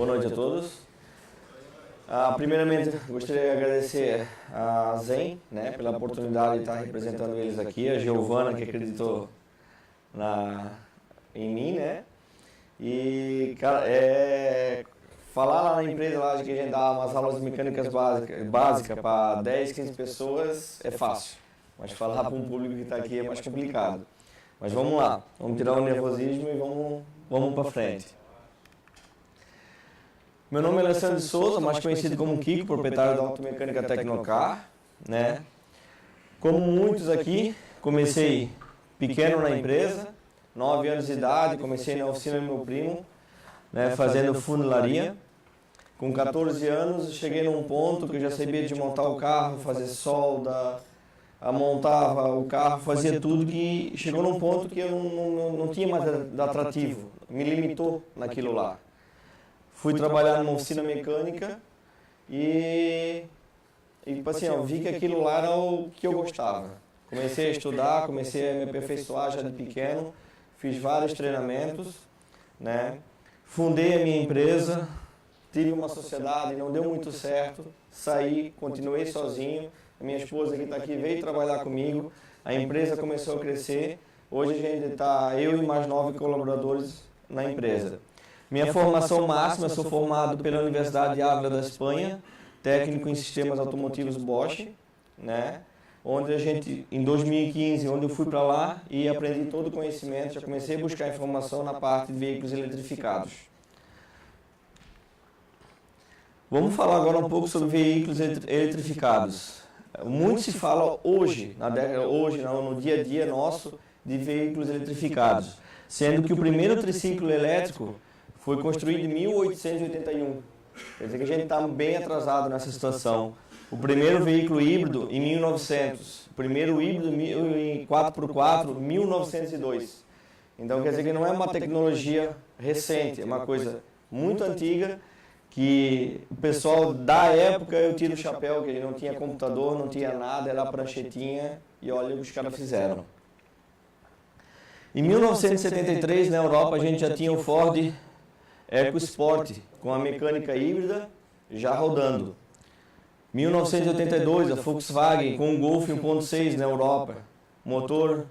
Boa noite a todos. Primeiramente, gostaria de agradecer a Zen, pela oportunidade de estar representando eles aqui, a Giovana, que acreditou em mim, E, cara, falar lá na empresa lá de que a gente dá umas aulas de mecânicas básicas para 10, 15 pessoas é fácil, mas falar para um público que está aqui é mais complicado. Mas vamos lá, vamos tirar o nervosismo e vamos para frente. Meu nome é Alessandro de Souza, mais conhecido como Kiko, proprietário da Automecânica Tecnocar, Como muitos aqui, comecei pequeno na empresa, 9 anos de idade, comecei na oficina do meu primo, fazendo funilaria. Com 14 anos, cheguei num ponto que eu já sabia desmontar o carro, fazer solda, montava o carro, fazia tudo, que chegou num ponto que eu não tinha mais de atrativo, me limitou naquilo lá. Fui trabalhar numa oficina mecânica e assim, eu vi que aquilo lá era o que eu gostava. Comecei a estudar, comecei a me aperfeiçoar já de pequeno, fiz vários treinamentos, Fundei a minha empresa, tive uma sociedade, não deu muito certo, saí, continuei sozinho. A minha esposa que está aqui veio trabalhar comigo, a empresa começou a crescer. Hoje a gente está, eu e mais 9 colaboradores na empresa. Minha formação máxima, eu sou formado pela Universidade de Ávila da Espanha, técnico em sistemas automotivos Bosch, onde a gente, em 2015, onde eu fui para lá e aprendi todo o conhecimento, já comecei a buscar informação na parte de veículos eletrificados. Vamos falar agora um pouco sobre veículos eletrificados. Muito se fala hoje, no dia a dia nosso, de veículos eletrificados, sendo que o primeiro triciclo elétrico foi construído em 1881. Quer dizer que a gente está bem atrasado nessa situação. O primeiro veículo híbrido em 1900, o primeiro híbrido em 4x4 em 1902. Então quer dizer que não é uma tecnologia recente, é uma coisa muito antiga, que o pessoal da época, eu tiro o chapéu, que ele não tinha computador, não tinha nada, era a pranchetinha, e olha o que os caras fizeram. Em 1973, na Europa, a gente já tinha o Ford EcoSport, com a mecânica híbrida, já rodando. 1982, a Volkswagen, com o Golf 1.6 na Europa, motor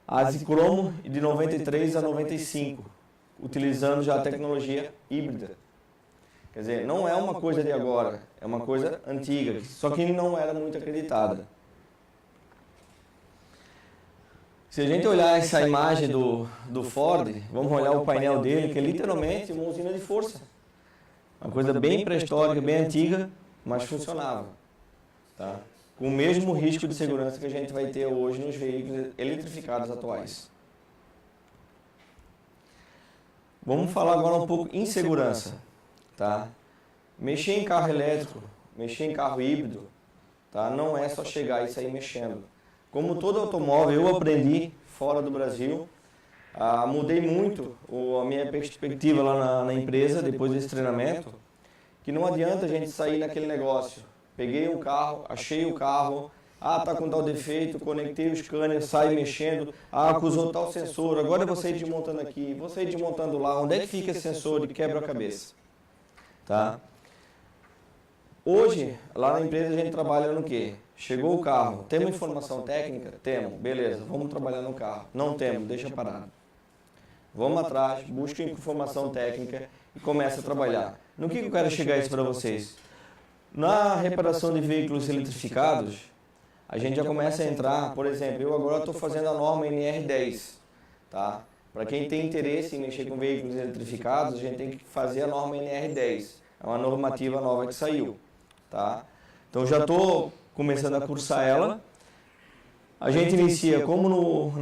Asicromo de 93 a 95, utilizando já a tecnologia híbrida. Quer dizer, não é uma coisa de agora, é uma coisa antiga, só que não era muito acreditada. Se a gente olhar essa imagem do Ford, vamos olhar o painel dele, que é literalmente uma usina de força. Uma coisa bem pré-histórica, bem antiga, mas funcionava. Com o mesmo risco de segurança que a gente vai ter hoje nos veículos eletrificados atuais. Vamos falar agora um pouco em segurança. Mexer em carro elétrico, mexer em carro híbrido, não é só chegar e sair mexendo. Como todo automóvel, eu aprendi fora do Brasil, mudei muito a minha perspectiva lá na empresa, depois desse treinamento, que não adianta a gente sair naquele negócio. Peguei um carro, achei o carro, tá com tal defeito, conectei o scanner, saí mexendo, acusou tal sensor, agora eu vou sair desmontando aqui, vou sair desmontando lá, onde é que fica esse sensor e quebra a cabeça? Hoje, lá na empresa a gente trabalha no quê? Chegou o carro, temos informação técnica? Temos, beleza, vamos trabalhar no carro. Não temos, deixa parado. Vamos atrás, busca informação técnica e começa a trabalhar. No que eu quero chegar isso para vocês? Na reparação de veículos eletrificados, a gente já começa a entrar, por exemplo, eu agora estou fazendo a norma NR10, Para quem tem interesse em mexer com veículos eletrificados, a gente tem que fazer a norma NR10. É uma normativa nova que saiu, Então já estou começando a cursar ela. A gente inicia como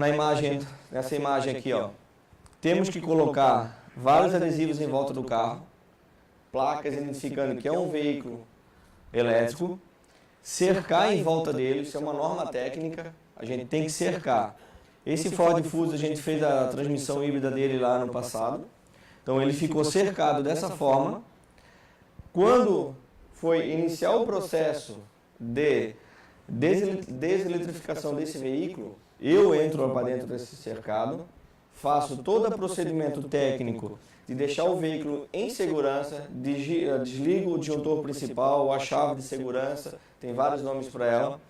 nessa imagem aqui, temos que colocar vários adesivos em volta do carro, placas identificando que é um veículo elétrico, cercar em volta dele, isso é uma norma técnica, a gente tem que cercar. Esse Ford Focus, a gente fez a transmissão híbrida dele lá no passado, então ele ficou cercado dessa forma. Quando foi iniciar o processo de deseletrificação desse veículo, eu entro para dentro desse cercado, faço todo o procedimento técnico de deixar o veículo em segurança, desligo o disjuntor principal, a chave de segurança, tem vários nomes para ela,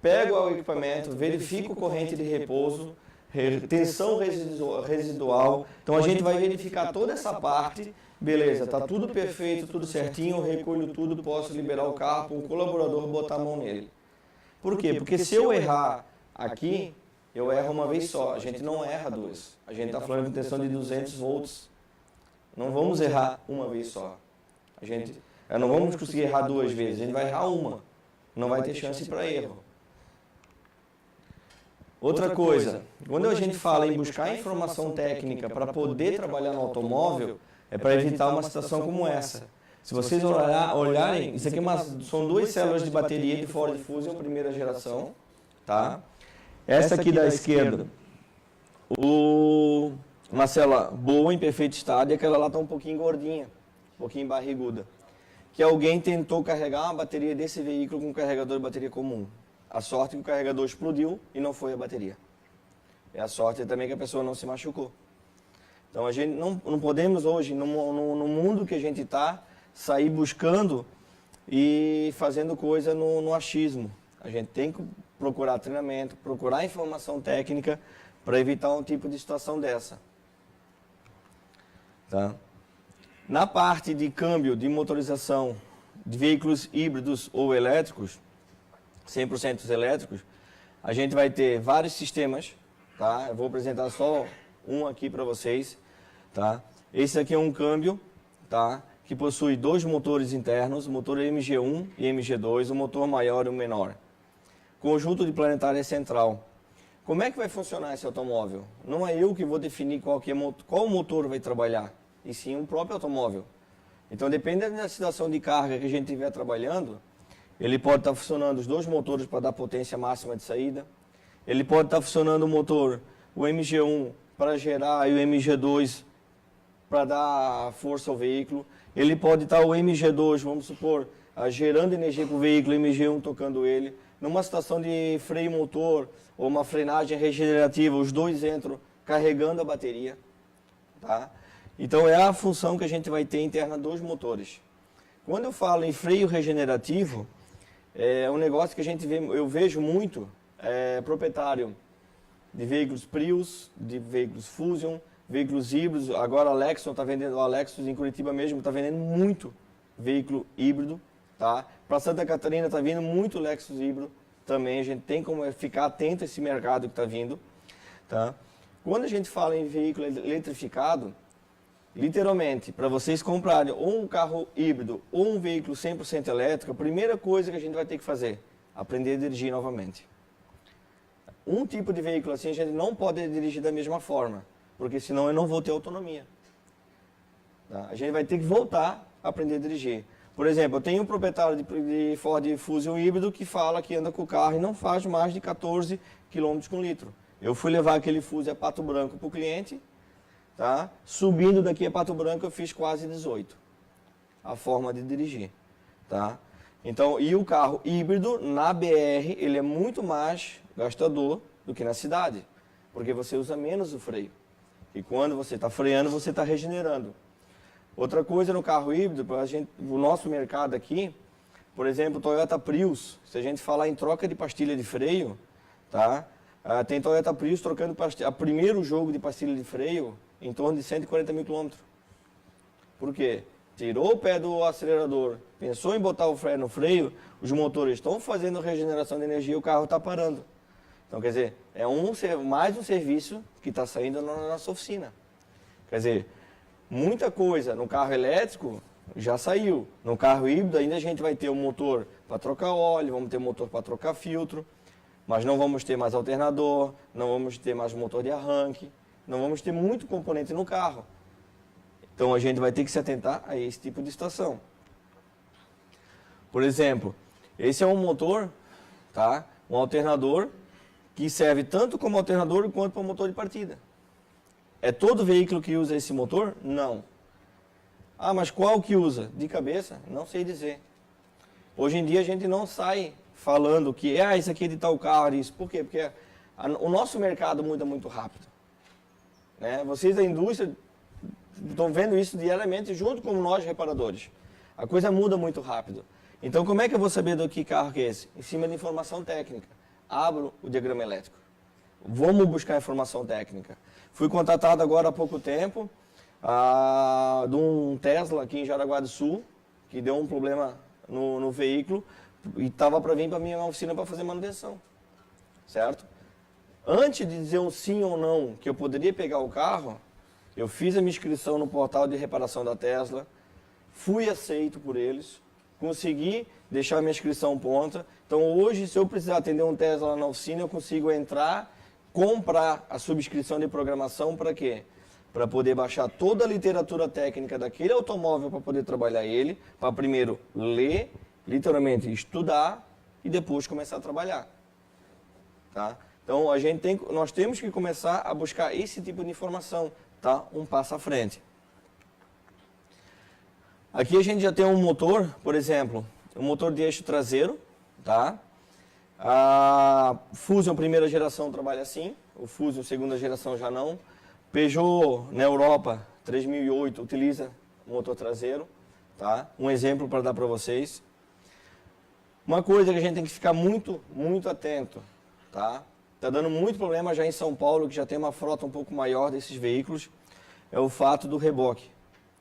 pego o equipamento, verifico corrente de repouso, tensão residual, então a gente vai verificar toda essa parte, beleza, está tudo perfeito, tudo certinho, eu recolho tudo, posso liberar o carro para um colaborador botar a mão nele. Por quê? Porque se eu errar aqui, eu erro uma vez só, a gente não erra duas. A gente está falando de tensão de 200 volts. Não vamos errar uma vez só. Não vamos conseguir errar duas vezes, a gente vai errar uma. Não vai ter chance para erro. Outra coisa, quando a gente fala em buscar informação técnica para poder trabalhar no automóvel, é para evitar uma situação como essa. Se vocês olharem, isso aqui são 2 células de bateria de Ford Fusion, primeira geração, tá? Essa aqui da esquerda, uma célula boa, em perfeito estado, e aquela lá está um pouquinho gordinha, um pouquinho barriguda. Que alguém tentou carregar uma bateria desse veículo com um carregador de bateria comum. A sorte é que o carregador explodiu e não foi a bateria. E a sorte é também que a pessoa não se machucou. Então a gente não podemos hoje, no mundo que a gente está, sair buscando e fazendo coisa no achismo. A gente tem que procurar treinamento, procurar informação técnica para evitar um tipo de situação dessa. Tá? Na parte de câmbio de motorização de veículos híbridos ou elétricos, 100% elétricos, a gente vai ter vários sistemas, tá? Eu vou apresentar só um aqui para vocês, tá? Esse aqui é um câmbio, tá? Que possui 2 motores internos, o motor MG1 e MG2, o motor maior e o menor. Conjunto de planetária central. Como é que vai funcionar esse automóvel? Não é eu que vou definir qual motor vai trabalhar, e sim o próprio automóvel. Então, dependendo da situação de carga que a gente estiver trabalhando, ele pode estar funcionando os 2 motores para dar potência máxima de saída. Ele pode estar funcionando o motor, o MG1 para gerar e o MG2 para dar força ao veículo. Ele pode estar o MG2, vamos supor, gerando energia para o veículo, o MG1 tocando ele. Numa situação de freio motor ou uma frenagem regenerativa, os 2 entram carregando a bateria. Tá? Então é a função que a gente vai ter interna dos motores. Quando eu falo em freio regenerativo, é um negócio que eu vejo muito proprietário de veículos Prius, de veículos Fusion, veículos híbridos. Agora a Lexus está vendendo, o Lexus em Curitiba mesmo está vendendo muito veículo híbrido, tá? Para Santa Catarina está vindo muito Lexus híbrido também. A gente tem como ficar atento a esse mercado que está vindo, tá? Quando a gente fala em veículo eletrificado, literalmente, para vocês comprarem ou um carro híbrido ou um veículo 100% elétrico, a primeira coisa que a gente vai ter que fazer, aprender a dirigir novamente. Um tipo de veículo assim a gente não pode dirigir da mesma forma, porque senão eu não vou ter autonomia. Tá? A gente vai ter que voltar a aprender a dirigir. Por exemplo, eu tenho um proprietário de Ford Fusion híbrido que fala que anda com o carro e não faz mais de 14 km com litro. Eu fui levar aquele Fusion a Pato Branco para o cliente, tá? Subindo daqui a Pato Branco eu fiz quase 18. A forma de dirigir. Tá? Então, e o carro híbrido na BR, ele é muito mais gastador do que na cidade, porque você usa menos o freio. E quando você está freando, você está regenerando. Outra coisa no carro híbrido, o nosso mercado aqui, por exemplo, Toyota Prius, se a gente falar em troca de pastilha de freio, tá? Tem Toyota Prius trocando pastilha, primeiro jogo de pastilha de freio em torno de 140 mil quilômetros. Por quê? Tirou o pé do acelerador, pensou em botar o freio no freio, os motores estão fazendo regeneração de energia e o carro está parando. Então, quer dizer, é mais um serviço que está saindo na nossa oficina. Quer dizer, muita coisa no carro elétrico já saiu. No carro híbrido ainda a gente vai ter o motor para trocar óleo, vamos ter motor para trocar filtro, mas não vamos ter mais alternador, não vamos ter mais motor de arranque, não vamos ter muito componente no carro. Então a gente vai ter que se atentar a esse tipo de situação. Por exemplo, esse é um motor, tá? Um alternador que serve tanto como alternador quanto para motor de partida. É todo veículo que usa esse motor? Não. Ah, mas qual que usa? De cabeça? Não sei dizer. Hoje em dia a gente não sai falando que isso aqui é de tal carro, isso. Por quê? Porque o nosso mercado muda muito rápido. né? Vocês da indústria estão vendo isso diariamente junto com nós reparadores. A coisa muda muito rápido. Então, como é que eu vou saber do que carro que é esse? Em cima de informação técnica. Abro o diagrama elétrico. Vamos buscar informação técnica. Fui contratado agora há pouco tempo de um Tesla aqui em Jaraguá do Sul, que deu um problema no veículo e estava para vir para a minha oficina para fazer manutenção. Certo? Antes de dizer um sim ou não que eu poderia pegar o carro, eu fiz a minha inscrição no portal de reparação da Tesla, fui aceito por eles, consegui deixar minha inscrição pronta. Então hoje, se eu precisar atender um Tesla na oficina, eu consigo entrar, comprar a subscrição de programação para quê? Para poder baixar toda a literatura técnica daquele automóvel para poder trabalhar ele, para primeiro ler, literalmente estudar e depois começar a trabalhar. Tá? Então nós temos que começar a buscar esse tipo de informação, tá? Um passo à frente. Aqui a gente já tem um motor, por exemplo, um motor de eixo traseiro, tá? A Fusion primeira geração trabalha assim, o Fusion segunda geração já não. Peugeot na Europa 3008 utiliza motor traseiro, tá? Um exemplo para dar para vocês. Uma coisa que a gente tem que ficar muito atento, tá? Tá dando muito problema já em São Paulo, que já tem uma frota um pouco maior desses veículos, é o fato do reboque,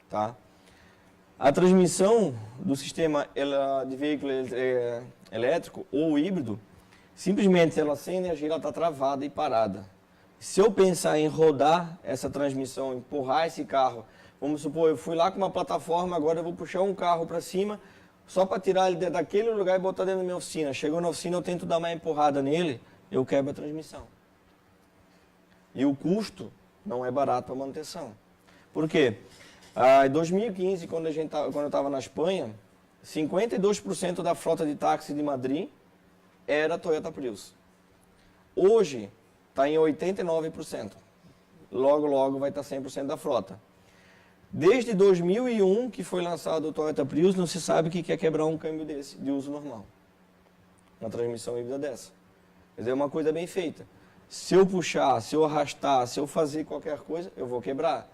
tá? A transmissão do sistema de veículo elétrico ou híbrido, simplesmente ela sem energia, ela está travada e parada. Se eu pensar em rodar essa transmissão, empurrar esse carro, vamos supor, eu fui lá com uma plataforma, agora eu vou puxar um carro para cima, só para tirar ele daquele lugar e botar dentro da minha oficina. Chegou na oficina, eu tento dar uma empurrada nele, eu quebro a transmissão. E o custo não é barato para manutenção. Por quê? Em 2015, quando eu estava na Espanha, 52% da frota de táxi de Madrid era Toyota Prius. Hoje, está em 89%. Logo vai estar 100% da frota. Desde 2001, que foi lançado o Toyota Prius, não se sabe o que é quebrar um câmbio desse, de uso normal. Uma transmissão híbrida dessa. Quer dizer, é uma coisa bem feita. Se eu puxar, se eu arrastar, se eu fazer qualquer coisa, eu vou quebrar.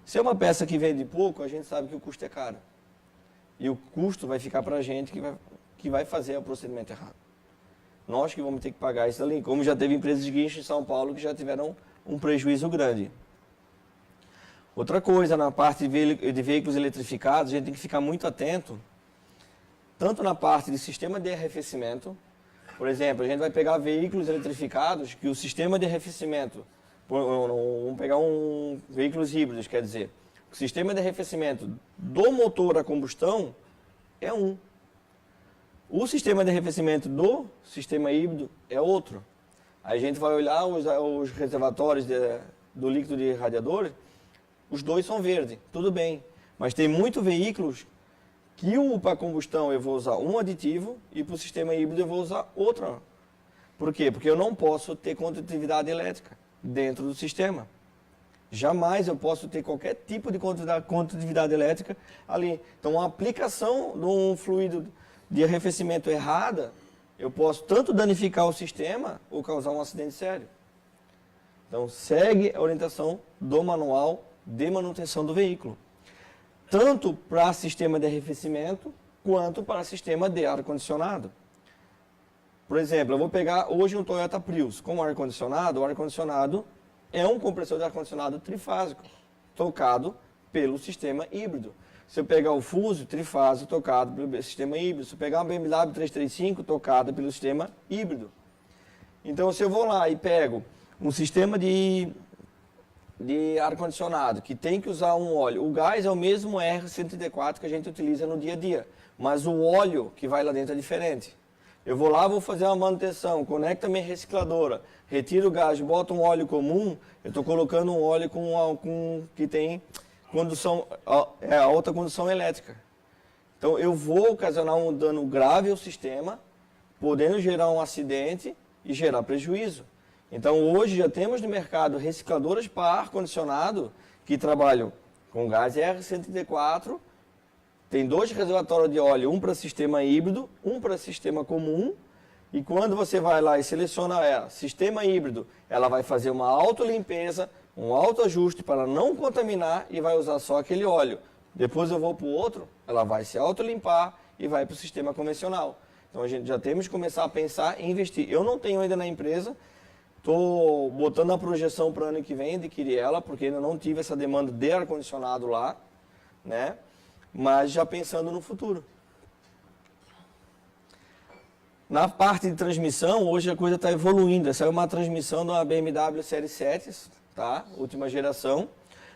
Se é uma peça que vende pouco, a gente sabe que o custo é caro. E o custo vai ficar para a gente que vai fazer o procedimento errado. Nós que vamos ter que pagar isso ali, como já teve empresas de guincho em São Paulo que já tiveram um prejuízo grande. Outra coisa, na parte de veículos eletrificados, a gente tem que ficar muito atento, tanto na parte de sistema de arrefecimento. Por exemplo, a gente vai pegar veículos eletrificados que o sistema de arrefecimento, vamos pegar veículos híbridos, quer dizer, o sistema de arrefecimento do motor a combustão é um. O sistema de arrefecimento do sistema híbrido é outro. Aí a gente vai olhar os reservatórios do líquido de radiador, os dois são verdes, tudo bem. Mas tem muitos veículos que para combustão eu vou usar um aditivo e para o sistema híbrido eu vou usar outro. Por quê? Porque eu não posso ter condutividade elétrica dentro do sistema. Jamais eu posso ter qualquer tipo de condutividade elétrica ali. Então, a aplicação de um fluido de arrefecimento errada, eu posso tanto danificar o sistema ou causar um acidente sério. Então, segue a orientação do manual de manutenção do veículo. Tanto para sistema de arrefecimento, quanto para sistema de ar-condicionado. Por exemplo, eu vou pegar hoje um Toyota Prius com ar-condicionado. O ar-condicionado é um compressor de ar-condicionado trifásico, tocado pelo sistema híbrido. Se eu pegar o Fuso trifásico, tocado pelo sistema híbrido. Se eu pegar uma BMW 335, tocada pelo sistema híbrido. Então, se eu vou lá e pego um sistema de ar-condicionado, que tem que usar um óleo. O gás é o mesmo R134 que a gente utiliza no dia a dia, mas o óleo que vai lá dentro é diferente. Eu vou lá, vou fazer uma manutenção, conecto a minha recicladora, retiro o gás, boto um óleo comum, eu estou colocando um óleo que tem alta condução elétrica. Então eu vou ocasionar um dano grave ao sistema, podendo gerar um acidente e gerar prejuízo. Então hoje já temos no mercado recicladoras para ar-condicionado que trabalham com gás R134, tem 2 reservatórios de óleo, um para sistema híbrido, um para sistema comum, E quando você vai lá e seleciona ela, sistema híbrido, ela vai fazer uma autolimpeza, um autoajuste para não contaminar e vai usar só aquele óleo. Depois eu vou para o outro, ela vai se autolimpar e vai para o sistema convencional. Então a gente já temos que começar a pensar em investir. Eu não tenho ainda na empresa, estou botando a projeção para o ano que vem, adquirir ela, porque ainda não tive essa demanda de ar-condicionado lá, né? Mas já pensando no futuro. Na parte de transmissão, hoje a coisa está evoluindo. Essa é uma transmissão de uma BMW Série 7, tá? Última geração.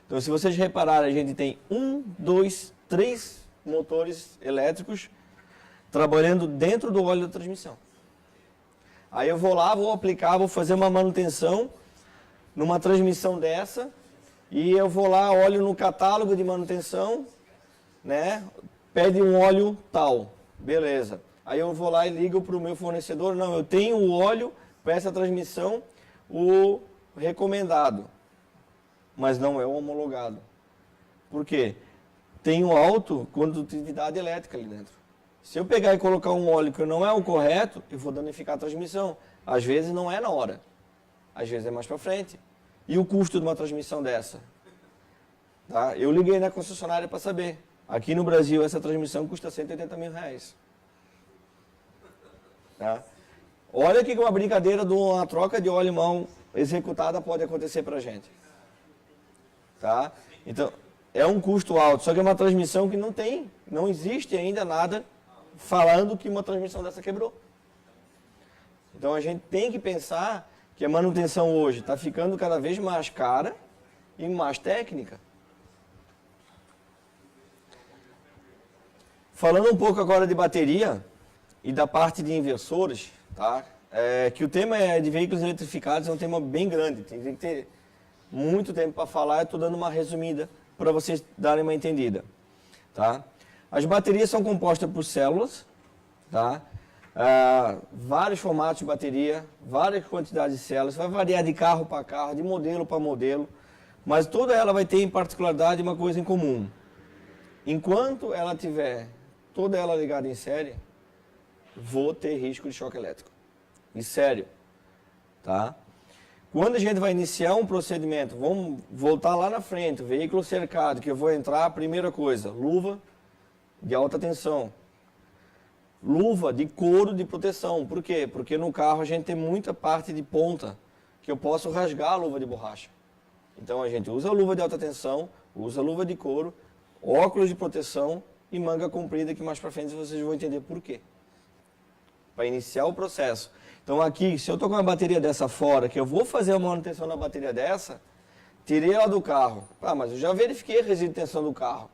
Então, se vocês repararem, a gente tem 1, 2, 3 motores elétricos trabalhando dentro do óleo da transmissão. Aí eu vou lá, vou aplicar, vou fazer uma manutenção numa transmissão dessa e eu vou lá, olho no catálogo de manutenção, né? Pede um óleo tal, beleza. Aí eu vou lá e ligo para o meu fornecedor, não, eu tenho o óleo para essa transmissão, o recomendado, mas não é o homologado. Por quê? Tem alta condutividade elétrica ali dentro. Se eu pegar e colocar um óleo que não é o correto, eu vou danificar a transmissão. Às vezes não é na hora, às vezes é mais para frente. E o custo de uma transmissão dessa? Tá? Eu liguei na concessionária para saber. Aqui no Brasil essa transmissão custa R$180 mil. Tá? Olha que uma brincadeira de uma troca de óleo mal executada pode acontecer para a gente. Tá? Então, é um custo alto, só que é uma transmissão que não existe ainda nada falando que uma transmissão dessa quebrou. Então a gente tem que pensar que a manutenção hoje está ficando cada vez mais cara e mais técnica. Falando um pouco agora de bateria e da parte de inversores, tá? Que o tema de veículos eletrificados é um tema bem grande, tem que ter muito tempo para falar, eu estou dando uma resumida para vocês darem uma entendida. Tá? As baterias são compostas por células, tá? Vários formatos de bateria, várias quantidades de células, vai variar de carro para carro, de modelo para modelo, mas toda ela vai ter em particularidade uma coisa em comum. Enquanto ela tiver toda ela ligada em série, vou ter risco de choque elétrico. E sério. Tá? Quando a gente vai iniciar um procedimento, vamos voltar lá na frente, veículo cercado, que eu vou entrar, primeira coisa, luva de alta tensão. Luva de couro de proteção. Por quê? Porque no carro a gente tem muita parte de ponta que eu posso rasgar a luva de borracha. Então a gente usa a luva de alta tensão, usa a luva de couro, óculos de proteção e manga comprida, que mais pra frente vocês vão entender por quê. Para iniciar o processo. Então aqui, se eu estou com uma bateria dessa fora, que eu vou fazer uma manutenção na bateria dessa, tirei ela do carro. Mas eu já verifiquei a resíduo de tensão do carro.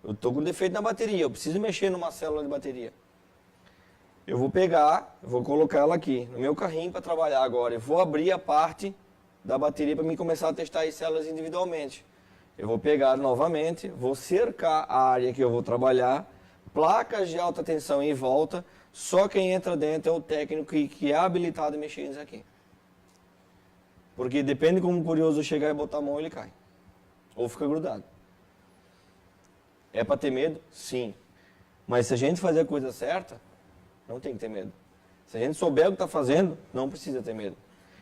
Eu estou com defeito na bateria, eu preciso mexer numa célula de bateria. Eu vou pegar, eu vou colocar ela aqui no meu carrinho para trabalhar agora. Eu vou abrir a parte da bateria para mim começar a testar as células individualmente. Eu vou pegar novamente, vou cercar a área que eu vou trabalhar, placas de alta tensão em volta, só quem entra dentro é o técnico que é habilitado a mexer nisso aqui. Porque depende como o curioso chegar e botar a mão, ele cai. Ou fica grudado. É para ter medo? Sim. Mas se a gente fazer a coisa certa, não tem que ter medo. Se a gente souber o que está fazendo, não precisa ter medo.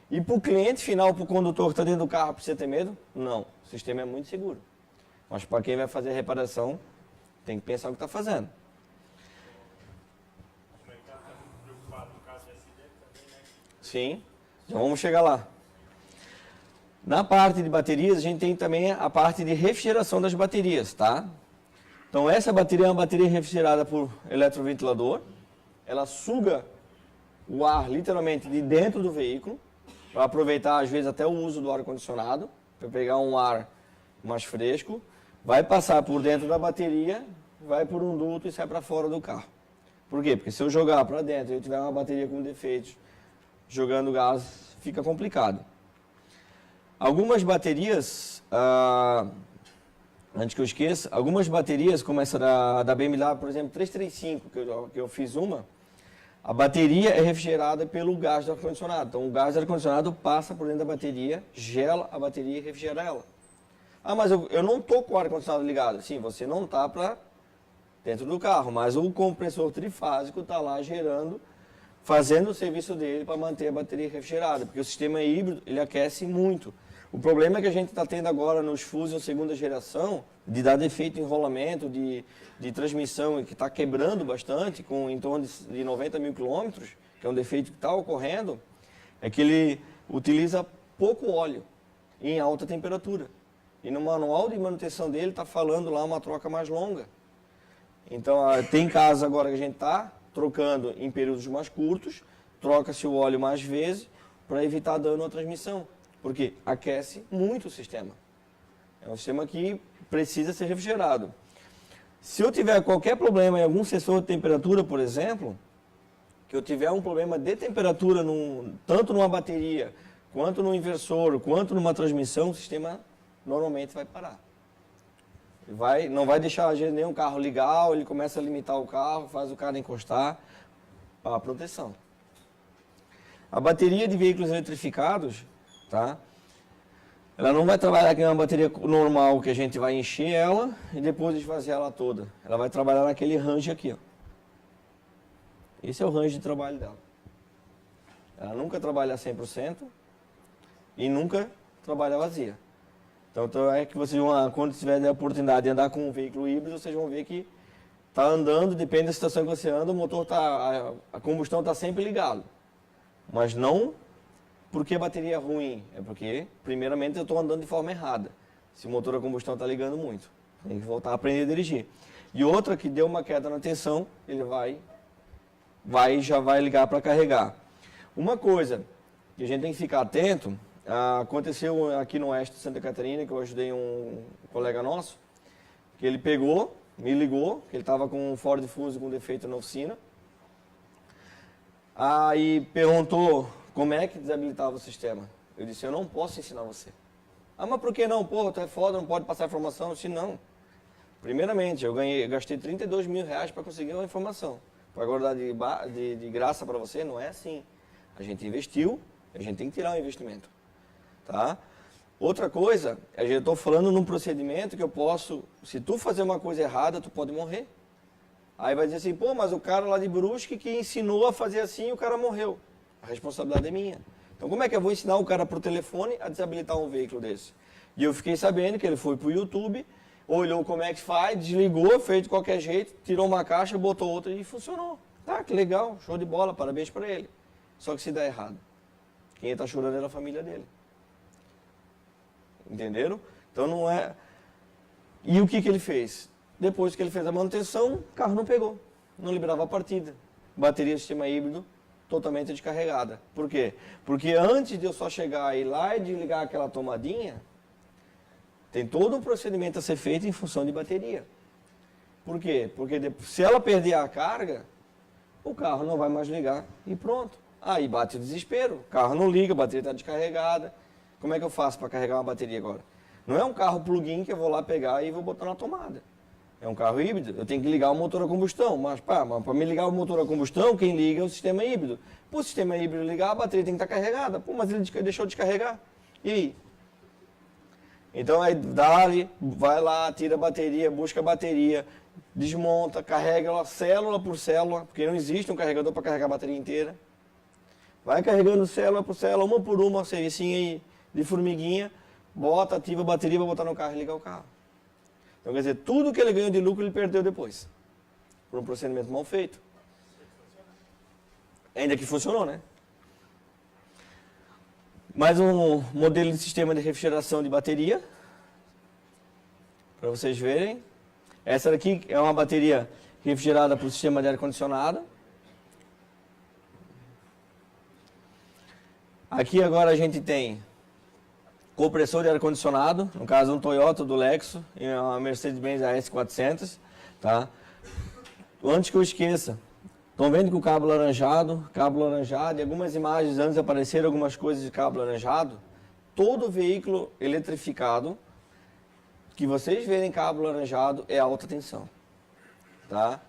E para o cliente final, para o condutor que está dentro do carro, precisa ter medo? Não. O sistema é muito seguro. Mas para quem vai fazer a reparação, tem que pensar o que está fazendo. Sim, já vamos chegar lá. Na parte de baterias, a gente tem também a parte de refrigeração das baterias, tá? Então essa bateria é uma bateria refrigerada por eletroventilador. Ela suga o ar literalmente de dentro do veículo, para aproveitar às vezes até o uso do ar-condicionado, para pegar um ar mais fresco. Vai passar por dentro da bateria, vai por um duto e sai para fora do carro. Por quê? Porque se eu jogar para dentro e eu tiver uma bateria com defeitos, jogando gás, fica complicado. Algumas baterias, antes que eu esqueça, algumas baterias, como essa da BMW, por exemplo, 335, que eu fiz uma, a bateria é refrigerada pelo gás do ar-condicionado. Então o gás do ar-condicionado passa por dentro da bateria, gela a bateria e refrigera ela. Mas eu não estou com o ar-condicionado ligado. Sim, você não está dentro do carro, mas o compressor trifásico está lá gerando fazendo o serviço dele para manter a bateria refrigerada, porque o sistema híbrido, ele aquece muito. O problema é que a gente está tendo agora nos Fusion segunda geração, de dar defeito em rolamento, de transmissão, que está quebrando bastante, com em torno de 90 mil quilômetros, que é um defeito que está ocorrendo, é que ele utiliza pouco óleo em alta temperatura. E no manual de manutenção dele está falando lá uma troca mais longa. Então, tem casos agora que a gente está trocando em períodos mais curtos, troca-se o óleo mais vezes para evitar dano à transmissão, porque aquece muito o sistema. É um sistema que precisa ser refrigerado. Se eu tiver qualquer problema em algum sensor de temperatura, por exemplo, que eu tiver um problema de temperatura tanto numa bateria, quanto no inversor, quanto numa transmissão, o sistema normalmente vai parar. Não vai deixar às vezes nenhum carro ligar, ou ele começa a limitar o carro, faz o cara encostar para proteção. A bateria de veículos eletrificados, tá? Ela não vai trabalhar com uma bateria normal que a gente vai encher ela e depois esvaziar ela toda. Ela vai trabalhar naquele range aqui, ó. Esse é o range de trabalho dela. Ela nunca trabalha 100% e nunca trabalha vazia. Então é que vocês vão, quando tiverem a oportunidade de andar com um veículo híbrido, vocês vão ver que está andando, depende da situação que você anda, o motor a combustão está sempre ligado. Mas não porque a bateria é ruim, é porque, primeiramente, eu estou andando de forma errada. Se o motor a combustão está ligando muito, tem que voltar a aprender a dirigir. E outra que deu uma queda na tensão, ele já vai ligar para carregar. Uma coisa que a gente tem que ficar atento, aconteceu aqui no oeste de Santa Catarina, que eu ajudei um colega nosso, que ele pegou, me ligou, que ele estava com um Ford Fuso com defeito na oficina. Aí perguntou como é que desabilitava o sistema. Eu disse, eu não posso ensinar você. Mas por que não? Pô, tu é foda, não pode passar informação. Eu disse, não. Primeiramente, eu gastei 32 mil reais para conseguir uma informação. Para agora dar de graça para você, não é assim. A gente investiu, a gente tem que tirar o investimento. Tá? Outra coisa, eu estou falando num procedimento que eu posso, se tu fazer uma coisa errada, tu pode morrer. Aí vai dizer assim, pô, mas o cara lá de Brusque que ensinou a fazer assim e o cara morreu. A responsabilidade é minha. Então como é que eu vou ensinar o cara por telefone a desabilitar um veículo desse? E eu fiquei sabendo que ele foi pro YouTube, olhou como é que faz, desligou, fez de qualquer jeito, tirou uma caixa, botou outra e funcionou. Tá, que legal, show de bola, parabéns para ele. Só que se der errado, quem está chorando é a família dele. Entenderam? Então não é... E o que ele fez? Depois que ele fez a manutenção, o carro não pegou, não liberava a partida. Bateria sistema híbrido totalmente descarregada. Por quê? Porque antes de eu só chegar e ir lá e desligar aquela tomadinha, tem todo um procedimento a ser feito em função de bateria. Por quê? Porque se ela perder a carga, o carro não vai mais ligar e pronto. Aí bate o desespero, o carro não liga, a bateria está descarregada. Como é que eu faço para carregar uma bateria agora? Não é um carro plug-in que eu vou lá pegar e vou botar na tomada. É um carro híbrido, eu tenho que ligar o motor a combustão. Mas para me ligar o motor a combustão, quem liga é o sistema híbrido. Para o sistema híbrido ligar, a bateria tem que estar carregada. Pô, mas ele deixou de carregar. E aí? Então aí vai lá, tira a bateria, busca a bateria, desmonta, carrega ela célula por célula, porque não existe um carregador para carregar a bateria inteira. Vai carregando célula por célula, uma por uma, servicinho aí de formiguinha, bota, ativa a bateria para botar no carro e ligar o carro. Então, quer dizer, tudo que ele ganhou de lucro, ele perdeu depois. Por um procedimento mal feito. Ainda que funcionou, né? Mais um modelo de sistema de refrigeração de bateria. Para vocês verem. Essa daqui é uma bateria refrigerada por sistema de ar-condicionado. Aqui agora a gente tem compressor de ar-condicionado, no caso um Toyota do Lexus e uma Mercedes-Benz AS400, tá? Antes que eu esqueça, estão vendo que o cabo laranjado, e algumas imagens antes apareceram algumas coisas de cabo laranjado. Todo veículo eletrificado que vocês verem cabo laranjado é alta tensão, tá?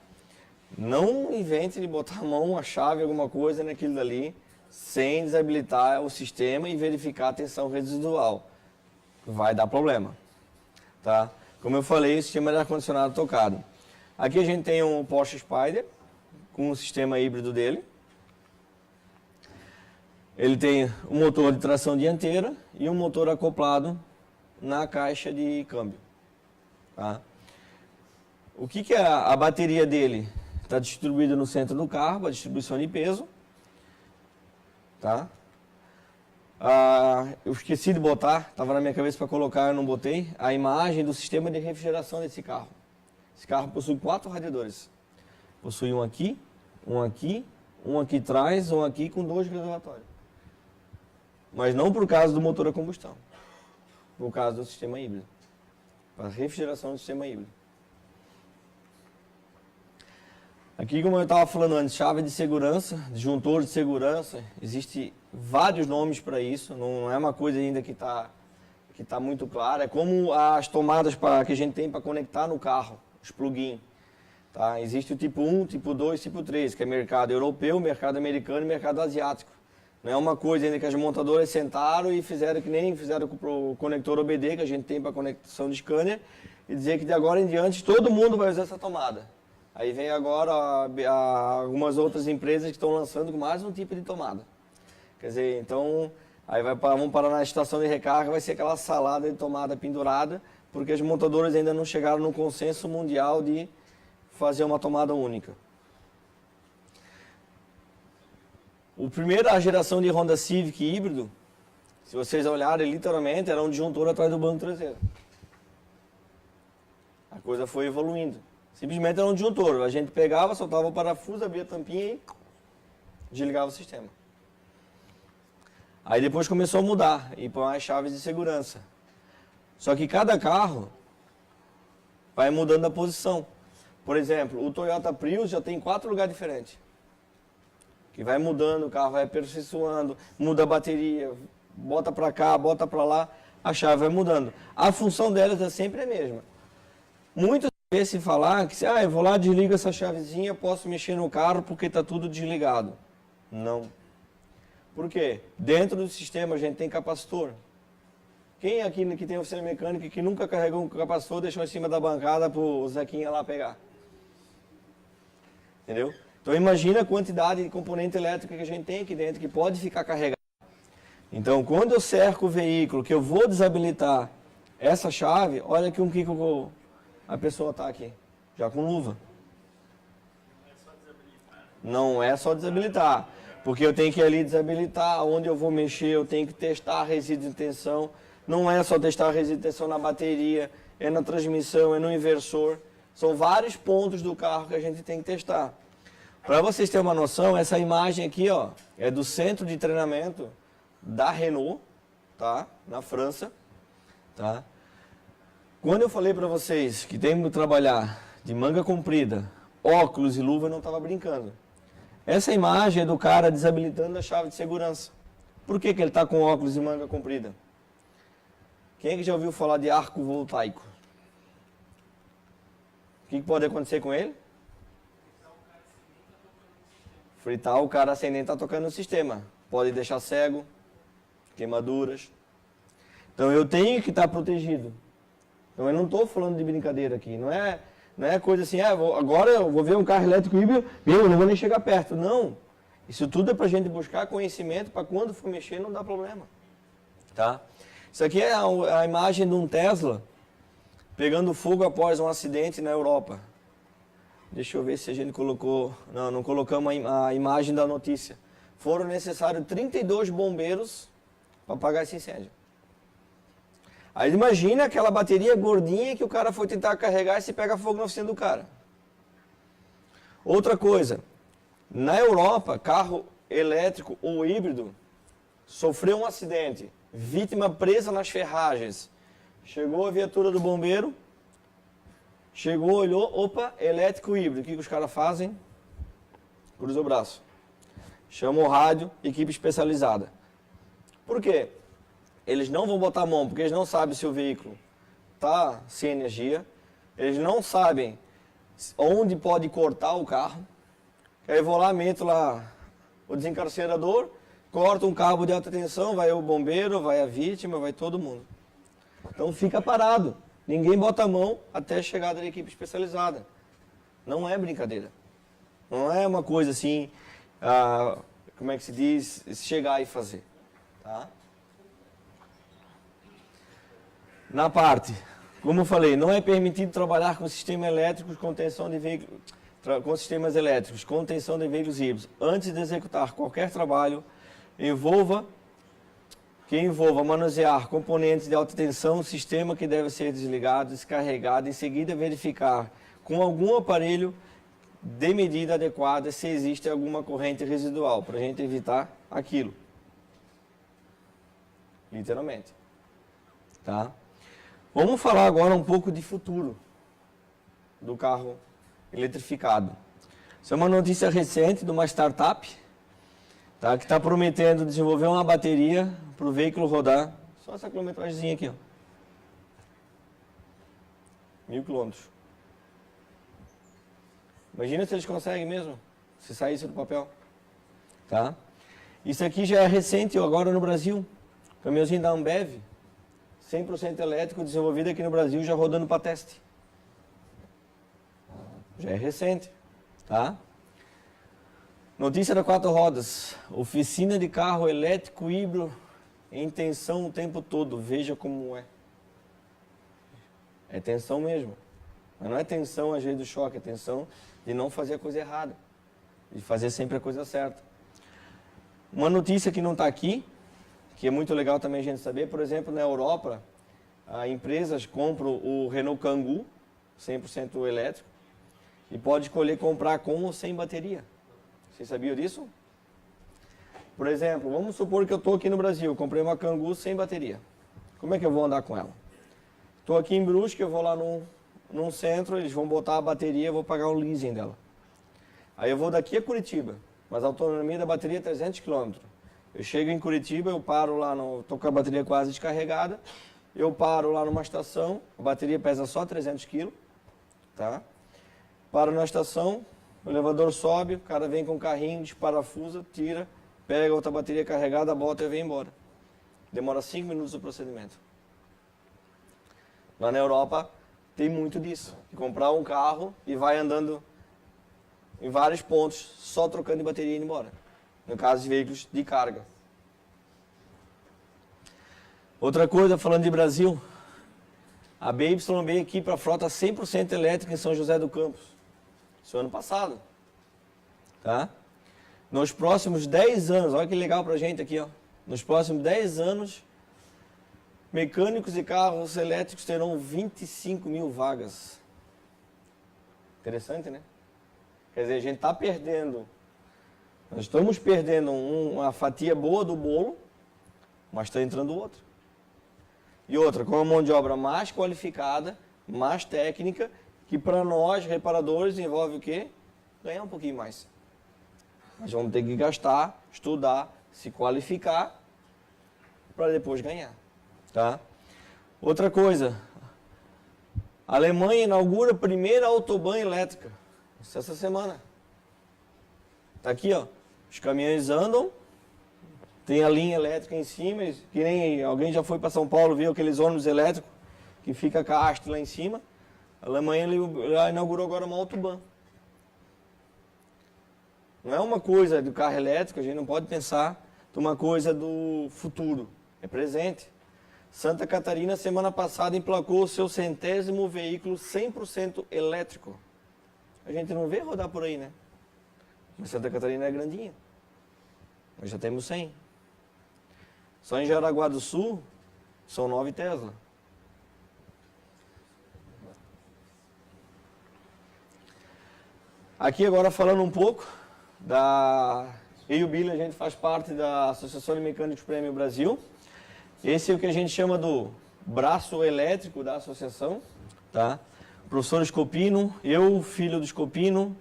Não invente de botar a mão, a chave, alguma coisa naquilo dali, sem desabilitar o sistema e verificar a tensão residual. Vai dar problema, tá? Como eu falei, o sistema de ar-condicionado tocado. Aqui a gente tem um Porsche Spyder, com o sistema híbrido dele, Ele tem um motor de tração dianteira e um motor acoplado na caixa de câmbio. Tá? O que é a bateria dele? Está distribuída no centro do carro, a distribuição de peso. Tá? Eu esqueci de botar, estava na minha cabeça para colocar, eu não botei, a imagem do sistema de refrigeração desse carro. Esse carro possui 4 radiadores. Possui um aqui atrás, um aqui com 2 reservatórios. Mas não por causa do motor a combustão, por causa do sistema híbrido, para a refrigeração do sistema híbrido. Aqui, como eu estava falando antes, chave de segurança, disjuntor de segurança, existe vários nomes para isso, não é uma coisa ainda que tá muito clara, é como as tomadas que a gente tem para conectar no carro, os plug-in. Tá? Existe o tipo 1, tipo 2, tipo 3, que é mercado europeu, mercado americano e mercado asiático. Não é uma coisa ainda que as montadoras sentaram e fizeram que nem fizeram com o conector OBD que a gente tem para conexão de scanner e dizer que de agora em diante todo mundo vai usar essa tomada. Aí vem agora algumas outras empresas que estão lançando com mais um tipo de tomada. Quer dizer, então, aí vamos parar na estação de recarga, vai ser aquela salada de tomada pendurada, porque as montadoras ainda não chegaram no consenso mundial de fazer uma tomada única. A primeira geração de Honda Civic híbrido, se vocês olharem, literalmente era um disjuntor atrás do banco traseiro. A coisa foi evoluindo. Simplesmente era um disjuntor. A gente pegava, soltava o parafuso, abria a tampinha e desligava o sistema. Aí depois começou a mudar e pôr as chaves de segurança. Só que cada carro vai mudando a posição. Por exemplo, o Toyota Prius já tem 4 lugares diferentes. Que vai mudando, o carro vai aperfeiçoando, muda a bateria, bota para cá, bota para lá, a chave vai mudando. A função delas é sempre a mesma. Muitas vezes se falar que eu vou lá, desligo essa chavezinha, posso mexer no carro porque está tudo desligado. Não. Por quê? Dentro do sistema a gente tem capacitor. Quem aqui que tem oficina mecânica que nunca carregou um capacitor, deixou em cima da bancada para o Zequinha lá pegar? Entendeu? Então imagina a quantidade de componente elétrico que a gente tem aqui dentro, que pode ficar carregado. Então quando eu cerco o veículo, que eu vou desabilitar essa chave, olha aqui a pessoa está aqui, já com luva. Não é só desabilitar, porque eu tenho que ir ali desabilitar, onde eu vou mexer, eu tenho que testar resíduo de tensão. Não é só testar resíduo de tensão na bateria, é na transmissão, é no inversor. São vários pontos do carro que a gente tem que testar. Para vocês terem uma noção, essa imagem aqui, ó, é do centro de treinamento da Renault, tá? Na França, tá? Quando eu falei para vocês que temos que trabalhar de manga comprida, óculos e luva, eu não estava brincando. Essa imagem é do cara desabilitando a chave de segurança. Por que ele está com óculos e manga comprida? Quem é que já ouviu falar de arco voltaico? O que pode acontecer com ele? Fritar o cara sem nem estar tocando no sistema. Pode deixar cego, queimaduras. Então eu tenho que estar protegido. Então eu não estou falando de brincadeira aqui. Não é coisa assim, agora eu vou ver um carro elétrico híbrido, eu não vou nem chegar perto. Não. Isso tudo é para a gente buscar conhecimento para quando for mexer não dá problema. Tá? Isso aqui é a imagem de um Tesla pegando fogo após um acidente na Europa. Deixa eu ver se a gente colocou... Não colocamos a imagem da notícia. Foram necessários 32 bombeiros para apagar esse incêndio. Aí imagina aquela bateria gordinha que o cara foi tentar carregar e se pega fogo na oficina do cara. Outra coisa, na Europa, carro elétrico ou híbrido sofreu um acidente, vítima presa nas ferragens. Chegou a viatura do bombeiro, chegou, olhou, opa, elétrico híbrido. O que os caras fazem? Cruza o braço. Chama o rádio, equipe especializada. Por quê? Eles não vão botar a mão, porque eles não sabem se o veículo está sem energia. Eles não sabem onde pode cortar o carro. Aí eu vou lá, meto lá o desencarcerador, corta um cabo de alta tensão, vai o bombeiro, vai a vítima, vai todo mundo. Então fica parado. Ninguém bota a mão até a chegada da equipe especializada. Não é brincadeira. Não é uma coisa assim, como é que se diz, chegar e fazer. Tá? Na parte, como eu falei, não é permitido trabalhar com sistemas elétricos com tensão de veículos, com sistemas elétricos com tensão de veículos híbridos. Antes de executar qualquer trabalho, que envolva manusear componentes de alta tensão, o sistema que deve ser desligado, descarregado, em seguida verificar com algum aparelho de medida adequada se existe alguma corrente residual, para a gente evitar aquilo. Literalmente. Tá? Vamos falar agora um pouco de futuro do carro eletrificado. Isso é uma notícia recente de uma startup, tá, que está prometendo desenvolver uma bateria para o veículo rodar, só essa quilometragem aqui, ó, 1000 quilômetros. Imagina se eles conseguem mesmo, se saísse do papel. Tá? Isso aqui já é recente, agora no Brasil. Caminhãozinho da Ambev, 100% elétrico, desenvolvido aqui no Brasil, já rodando para teste. Já é recente. Tá? Notícia da 4 rodas. Oficina de carro elétrico híbrido em tensão o tempo todo. Veja como é. É tensão mesmo. Mas não é tensão a jeito do choque, é tensão de não fazer a coisa errada. De fazer sempre a coisa certa. Uma notícia que não está aqui, que é muito legal também a gente saber, por exemplo, na Europa, empresas compram o Renault Kangoo, 100% elétrico, e pode escolher comprar com ou sem bateria. Vocês sabiam disso? Por exemplo, vamos supor que eu estou aqui no Brasil, comprei uma Kangoo sem bateria. Como é que eu vou andar com ela? Estou aqui em Brusque, eu vou lá num centro, eles vão botar a bateria, eu vou pagar o leasing dela. Aí eu vou daqui a Curitiba, mas a autonomia da bateria é 300 km. Eu chego em Curitiba, eu paro lá, estou com a bateria quase descarregada, eu paro lá numa estação, a bateria pesa só 300 kg, tá? Paro na estação, o elevador sobe, o cara vem com um carrinho, desparafusa, tira, pega outra bateria carregada, bota e vem embora. Demora 5 minutos o procedimento. Lá na Europa tem muito disso, de comprar um carro e vai andando em vários pontos, só trocando de bateria e indo embora. No caso de veículos de carga. Outra coisa, falando de Brasil, a BYD aqui para a frota 100% elétrica em São José do Campos. Isso ano passado. Tá? Nos próximos 10 anos, olha que legal para a gente aqui, ó. Nos próximos 10 anos, mecânicos e carros elétricos terão 25 mil vagas. Interessante, né? Quer dizer, a gente está perdendo. Nós estamos perdendo uma fatia boa do bolo, mas está entrando outra. E outra, com a mão de obra mais qualificada, mais técnica, que para nós, reparadores, envolve o quê? Ganhar um pouquinho mais. Nós vamos ter que gastar, estudar, se qualificar, para depois ganhar. Tá? Outra coisa, a Alemanha inaugura a primeira autobahn elétrica. Isso essa semana. Está aqui, ó. Os caminhões andam, tem a linha elétrica em cima, que nem alguém já foi para São Paulo, viu aqueles ônibus elétricos, que fica com a haste lá em cima. A Alemanha já inaugurou agora uma autobahn. Não é uma coisa do carro elétrico, a gente não pode pensar de uma coisa do futuro, é presente. Santa Catarina, semana passada, emplacou o seu 100º veículo 100% elétrico. A gente não vê rodar por aí, né? Mas Santa Catarina é grandinha. Nós já temos 100. Só em Jaraguá do Sul, são 9 Tesla. Aqui agora falando um pouco eu e o Billy, a gente faz parte da Associação de Mecânicos Prêmio Brasil. Esse é o que a gente chama do braço elétrico da associação, tá? O professor Scopino, eu, filho do Scopino,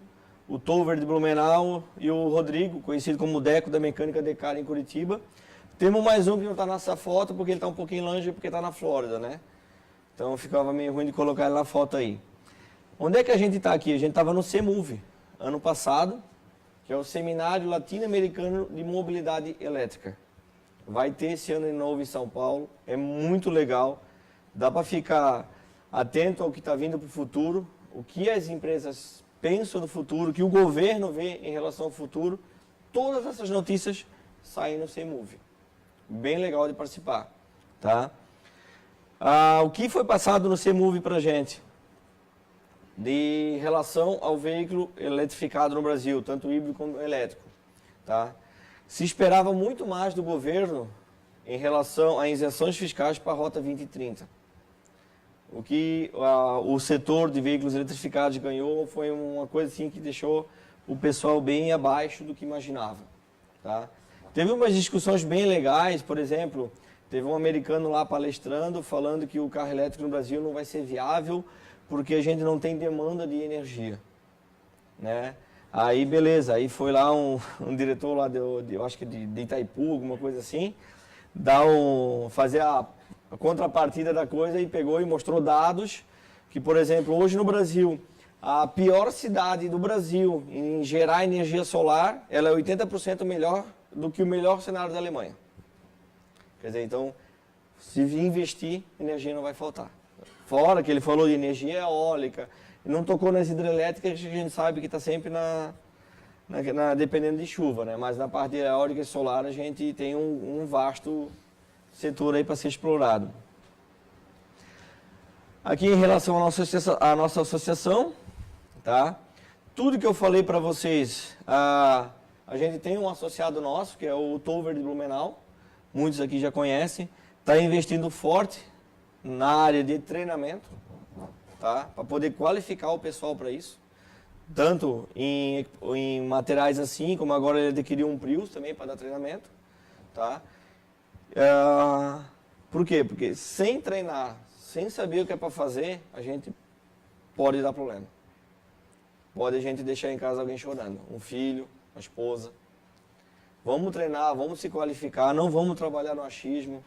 o Tover de Blumenau e o Rodrigo, conhecido como Deco da Mecânica Decar em Curitiba. Temos mais um que não está nessa foto porque ele está um pouquinho longe porque está na Flórida, né? Então ficava meio ruim de colocar ele na foto aí. Onde é que a gente está aqui? A gente estava no CEMUV, ano passado, que é o Seminário Latino-Americano de Mobilidade Elétrica. Vai ter esse ano de novo em São Paulo, é muito legal, dá para ficar atento ao que está vindo para o futuro, o que as empresas pensam do futuro, o que o governo vê em relação ao futuro, todas essas notícias saem no CMove. Bem legal de participar, tá? O que foi passado no CMove para a gente de relação ao veículo eletrificado no Brasil, tanto híbrido como elétrico, tá? Se esperava muito mais do governo em relação a isenções fiscais para a Rota 2030. O que o setor de veículos eletrificados ganhou foi uma coisa assim que deixou o pessoal bem abaixo do que imaginava, tá? Teve umas discussões bem legais, por exemplo, teve um americano lá palestrando, falando que o carro elétrico no Brasil não vai ser viável porque a gente não tem demanda de energia, né? Aí, beleza, aí foi lá um diretor lá, eu acho que de Itaipu, alguma coisa assim, fazer a contrapartida da coisa e pegou e mostrou dados que, por exemplo, hoje no Brasil, a pior cidade do Brasil em gerar energia solar, ela é 80% melhor do que o melhor cenário da Alemanha. Quer dizer, então, se investir, energia não vai faltar. Fora que ele falou de energia eólica, não tocou nas hidrelétricas, que a gente sabe que está sempre dependendo de chuva, né? Mas na parte eólica e solar a gente tem um vasto setor aí para ser explorado. Aqui em relação à nossa associação, tá? Tudo que eu falei para vocês, a gente tem um associado nosso, que é o Tover de Blumenau, muitos aqui já conhecem, está investindo forte na área de treinamento, tá? Para poder qualificar o pessoal para isso, tanto em materiais assim, como agora ele adquiriu um Prius também para dar treinamento, tá? Por quê? Porque sem treinar, sem saber o que é para fazer, a gente pode dar problema. Pode a gente deixar em casa alguém chorando, um filho, uma esposa. Vamos treinar, vamos se qualificar, não vamos trabalhar no achismo,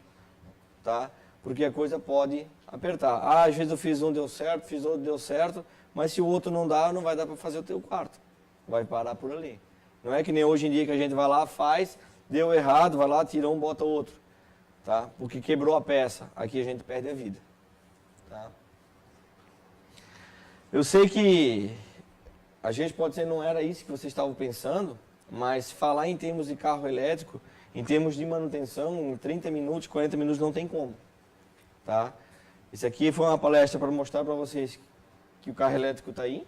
tá? Porque a coisa pode apertar. Às vezes eu fiz um, deu certo, fiz outro, deu certo, mas se o outro não dá, não vai dar para fazer o teu quarto. Vai parar por ali. Não é que nem hoje em dia que a gente vai lá, faz, deu errado, vai lá, tira um, bota outro. Tá? Porque quebrou a peça. Aqui a gente perde a vida. Tá? Eu sei que a gente pode ser, não era isso que vocês estavam pensando, mas falar em termos de carro elétrico, em termos de manutenção, em 30 minutos, 40 minutos não tem como. Tá? Isso aqui foi uma palestra para mostrar para vocês que o carro elétrico está aí.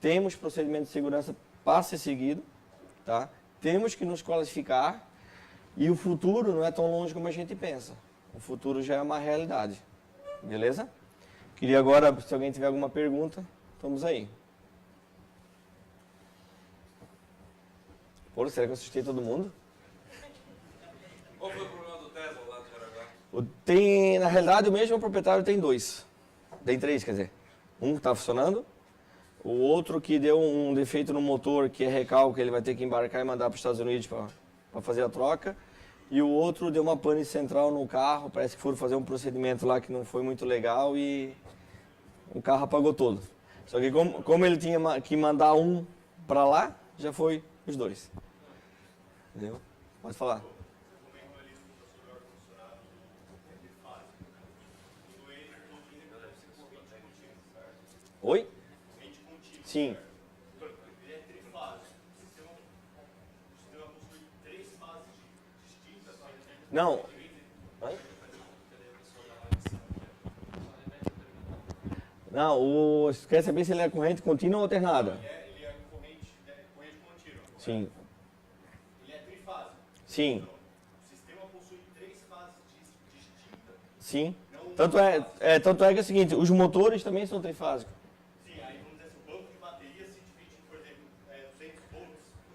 Temos procedimento de segurança para ser seguido. Tá? Temos que nos qualificar. E o futuro não é tão longe como a gente pensa. O futuro já é uma realidade. Beleza? Queria agora, se alguém tiver alguma pergunta, estamos aí. Pô, será que eu assustei todo mundo? Qual foi o problema do Tesla lá de Jaraguá? Na realidade, o mesmo proprietário tem dois. Tem três, quer dizer. Um está funcionando, o outro que deu um defeito no motor, que é recalque, ele vai ter que embarcar e mandar para os Estados Unidos para fazer a troca. E o outro deu uma pane central no carro, parece que foram fazer um procedimento lá que não foi muito legal e o carro apagou todo. Só que como ele tinha que mandar um para lá, já foi os dois. Entendeu? Pode falar. Oi? Sim. Ele é trifásico. O sistema possui três fases distintas. Não. Oi? Não, quer saber se ele é corrente contínua ou alternada? Ele é corrente contínua. Sim. Ele é trifásico. Sim. O sistema possui três fases distintas. Sim. Tanto é que é o seguinte, os motores também são trifásicos. Sim, aí vamos dizer, se o banco de bateria se divide em, por exemplo, 200 volts.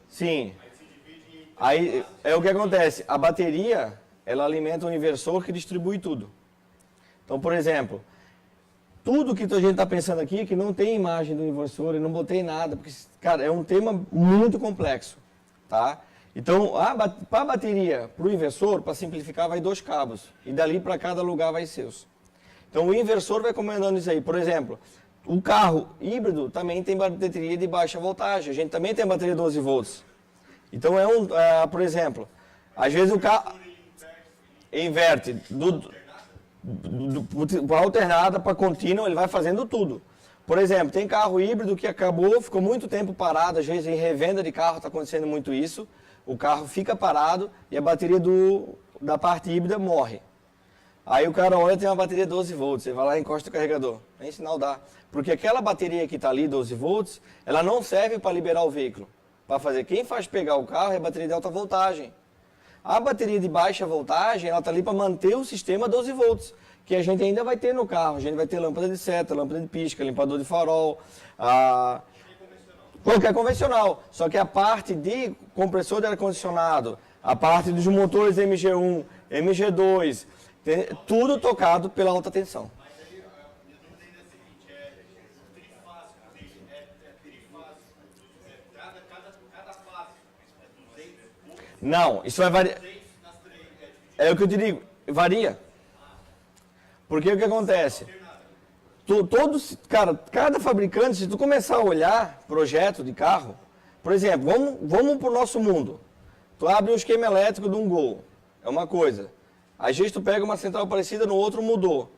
Sim. Aí se divide em... Aí é o que acontece, a bateria, ela alimenta um inversor que distribui tudo. Então, por exemplo, tudo que a gente está pensando aqui, que não tem imagem do inversor, eu não botei nada, porque, cara, é um tema muito complexo, tá? Então, para a bateria, para o inversor, para simplificar, vai 2 cabos, e dali para cada lugar vai seus. Então, o inversor vai comandando isso aí. Por exemplo, o carro híbrido também tem bateria de baixa voltagem, a gente também tem bateria de 12 volts. Então, por exemplo, às vezes o carro inverte para alternada, para contínua, ele vai fazendo tudo. Por exemplo, tem carro híbrido que acabou, ficou muito tempo parado, às vezes em revenda de carro está acontecendo muito isso. O carro fica parado e a bateria da parte híbrida morre. Aí o cara olha e tem uma bateria 12 volts, você vai lá e encosta o carregador. Nem sinal dá. Porque aquela bateria que está ali, 12 volts, ela não serve para liberar o veículo. Para fazer, quem faz pegar o carro é a bateria de alta voltagem. A bateria de baixa voltagem, ela está ali para manter o sistema 12 volts, que a gente ainda vai ter no carro. A gente vai ter lâmpada de seta, lâmpada de pisca, limpador de farol, qualquer convencional. Só que a parte de compressor de ar-condicionado, a parte dos motores MG1, MG2, tudo tocado pela alta tensão. Mas aí, a minha dúvida ainda é a seguinte, trifásico, trifásico, cada fase é 200 volts, Não, isso vai variar. 200 nas três, É o que eu te digo, varia. Porque o que acontece? Cada fabricante, se tu começar a olhar projeto de carro, por exemplo, vamos para o nosso mundo. Tu abre um esquema elétrico de um Gol, é uma coisa. Às vezes tu pega uma central parecida, no outro mudou.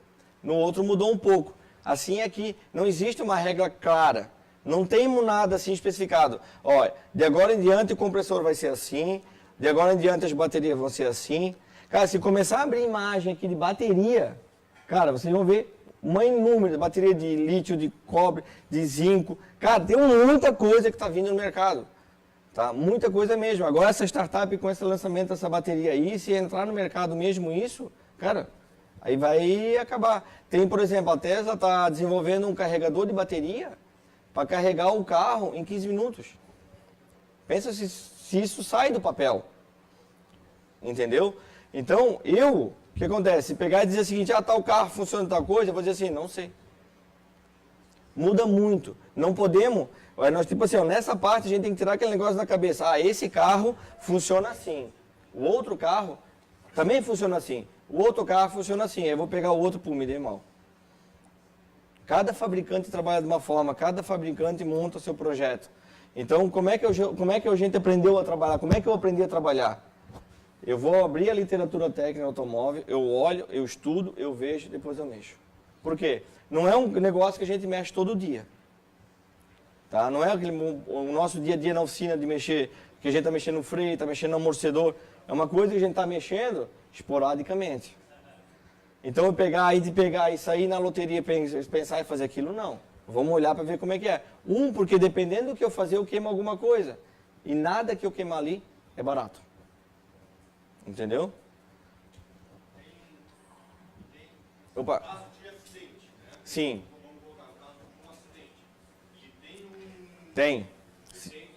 No outro mudou um pouco. Assim é que não existe uma regra clara. Não tem nada assim especificado. Olha, de agora em diante o compressor vai ser assim, de agora em diante as baterias vão ser assim. Cara, se começar a abrir imagem aqui de bateria, cara, vocês vão ver uma inúmera bateria de lítio, de cobre, de zinco. Cara, tem muita coisa que está vindo no mercado. Tá? Muita coisa mesmo. Agora essa startup com esse lançamento dessa bateria aí, se entrar no mercado mesmo isso, cara, aí vai acabar. Tem, por exemplo, a Tesla está desenvolvendo um carregador de bateria para carregar o carro em 15 minutos. Pensa se isso sai do papel. Entendeu? Então, o que acontece? Se pegar e dizer o seguinte, tal carro funciona de tal coisa, eu vou dizer assim, não sei. Muda muito. Não podemos... Nós, tipo assim, nessa parte a gente tem que tirar aquele negócio da cabeça. Esse carro funciona assim. O outro carro também funciona assim. O outro carro funciona assim. Aí eu vou pegar o outro, me dei mal. Cada fabricante trabalha de uma forma, cada fabricante monta o seu projeto. Então, como é que a gente aprendeu a trabalhar? Como é que eu aprendi a trabalhar? Eu vou abrir a literatura técnica automóvel, eu olho, eu estudo, eu vejo, depois eu mexo. Por quê? Não é um negócio que a gente mexe todo dia. Tá? Não é o nosso dia a dia na oficina de mexer, que a gente está mexendo no freio, está mexendo no amortecedor. É uma coisa que a gente está mexendo esporadicamente. Então, pegar e sair na loteria, pensar e fazer aquilo, não. Vamos olhar para ver como é que é. Porque dependendo do que eu fazer, eu queimo alguma coisa. E nada que eu queimar ali é barato. Entendeu? Opa. caso de acidente, né? Sim. Vamos colocar no caso de um acidente. E Tem. tem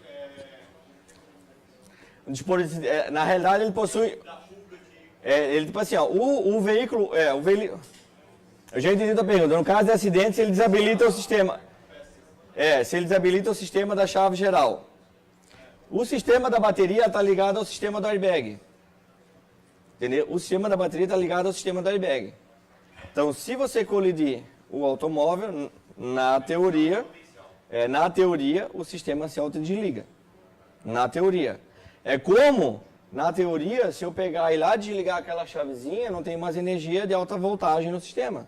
Na realidade, ele possui... da fuga de... ele, tipo assim, o veículo... Eu já entendi a pergunta. No caso de acidente, ele desabilita o sistema. Se ele desabilita o sistema da chave geral. O sistema da bateria está ligado ao sistema do airbag. Entendeu? O sistema da bateria está ligado ao sistema do airbag. Então, se você colidir o automóvel, na teoria, o sistema se autodesliga. Na teoria. É como, na teoria, se eu pegar e lá desligar aquela chavezinha, não tem mais energia de alta voltagem no sistema.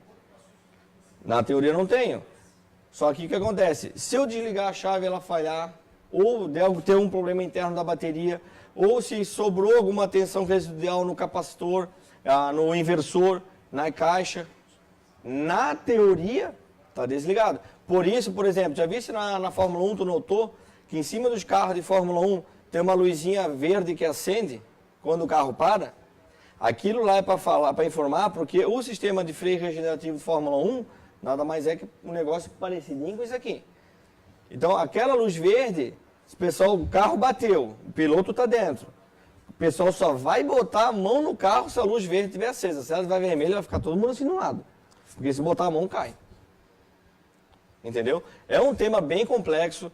Na teoria não tenho. Só que o que acontece? Se eu desligar a chave e ela falhar, ou ter um problema interno da bateria, ou se sobrou alguma tensão residual no capacitor, no inversor, na caixa, na teoria, está desligado. Por isso, por exemplo, já viste na Fórmula 1, tu notou que em cima dos carros de Fórmula 1 tem uma luzinha verde que acende quando o carro para? Aquilo lá é para informar, porque o sistema de freio regenerativo de Fórmula 1 nada mais é que um negócio parecidinho com isso aqui. Então, aquela luz verde, o carro bateu, o piloto está dentro. O pessoal só vai botar a mão no carro se a luz verde estiver acesa. Se ela estiver vermelha, vai ficar todo mundo assim no lado. Porque se botar a mão, cai. Entendeu? É um tema bem complexo.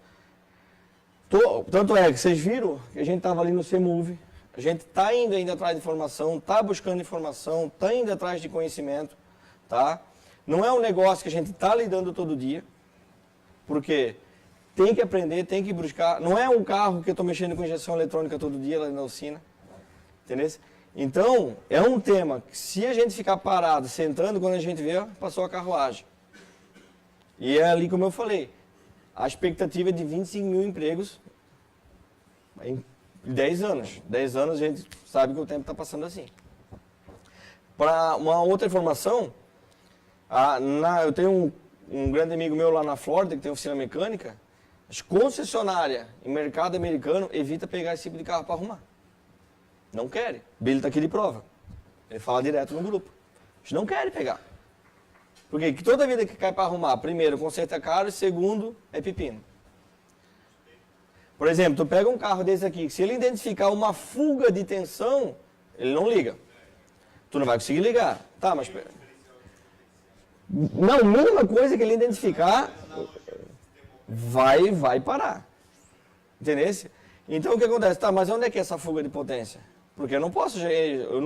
Tanto é que vocês viram que a gente estava ali no CMove. A gente está indo ainda atrás de informação, está buscando informação, está indo atrás de conhecimento. Tá? Não é um negócio que a gente está lidando todo dia. Porque tem que aprender, tem que buscar. Não é um carro que eu estou mexendo com injeção eletrônica todo dia lá na oficina. Entendeu? Então, é um tema que se a gente ficar parado, sentando, quando a gente vê, passou a carruagem. E é ali como eu falei, a expectativa é de 25 mil empregos em 10 anos. 10 anos a gente sabe que o tempo está passando assim. Para uma outra informação, eu tenho um grande amigo meu lá na Flórida que tem oficina mecânica. As concessionárias em mercado americano evita pegar esse tipo de carro para arrumar. Não querem. Billy está aqui de prova. Ele fala direto no grupo. Eles não querem pegar. Porque toda vida que cai para arrumar, primeiro, o conserto é caro e segundo, é pepino. Por exemplo, tu pega um carro desse aqui, que se ele identificar uma fuga de tensão, ele não liga. Tu não vai conseguir ligar. Tá, mas... Não, mínima coisa que ele identificar, vai parar. Entendeu? Então o que acontece? Tá, mas onde é que é essa fuga de potência? Porque eu não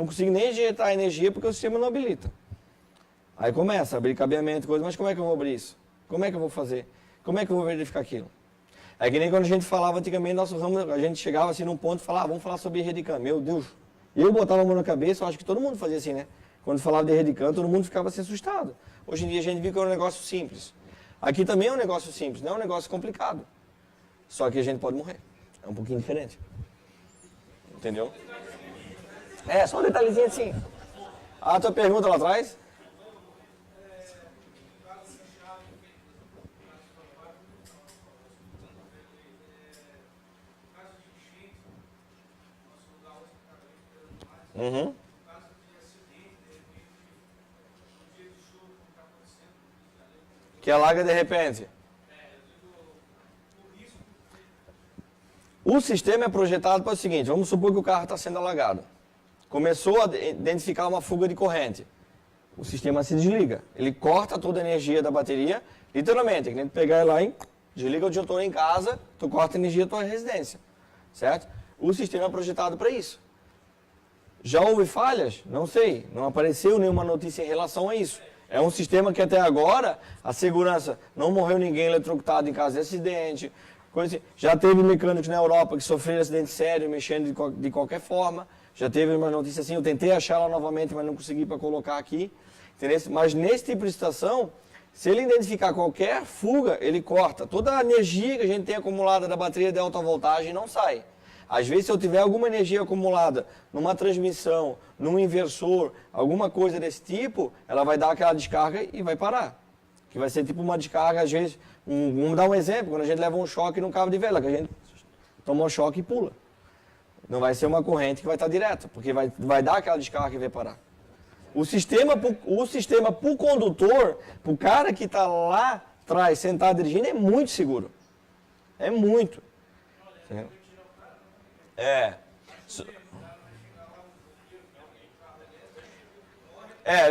consigo nem injetar energia porque o sistema não habilita. Aí começa a abrir cabeamento, coisa, mas como é que eu vou abrir isso? Como é que eu vou fazer? Como é que eu vou verificar aquilo? É que nem quando a gente falava antigamente, nosso ramo, a gente chegava assim num ponto e falava, vamos falar sobre Redicam. Meu Deus, eu botava a mão na cabeça, eu acho que todo mundo fazia assim, né? Quando falava de Redicam, todo mundo ficava assim assustado. Hoje em dia a gente viu que é um negócio simples. Aqui também é um negócio simples, não é um negócio complicado. Só que a gente pode morrer. É um pouquinho diferente. Entendeu? É, só um detalhezinho assim. A tua pergunta lá atrás? Uhum. Que alaga de repente. O sistema é projetado para o seguinte, vamos supor que o carro está sendo alagado. Começou a identificar uma fuga de corrente. O sistema se desliga. Ele corta toda a energia da bateria, literalmente. É que nem tu pegar ela e desliga o disjuntor em casa, tu corta a energia da tua residência. Certo? O sistema é projetado para isso. Já houve falhas? Não sei. Não apareceu nenhuma notícia em relação a isso. É um sistema que até agora, a segurança, não morreu ninguém eletrocutado em caso de acidente. Coisa assim. Já teve mecânicos na Europa que sofreram acidente sério, mexendo de qualquer forma. Já teve uma notícia assim, eu tentei achar ela novamente, mas não consegui para colocar aqui. Entendeu? Mas nesse tipo de situação, se ele identificar qualquer fuga, ele corta. Toda a energia que a gente tem acumulada da bateria de alta voltagem não sai. Às vezes, se eu tiver alguma energia acumulada numa transmissão, num inversor, alguma coisa desse tipo, ela vai dar aquela descarga e vai parar. Que vai ser tipo uma descarga, às vezes, vamos dar um exemplo, quando a gente leva um choque num cabo de vela, que a gente toma um choque e pula. Não vai ser uma corrente que vai estar direta, porque vai dar aquela descarga e vai parar. O sistema para o condutor, para o cara que está lá atrás, sentado dirigindo, é muito seguro. É muito.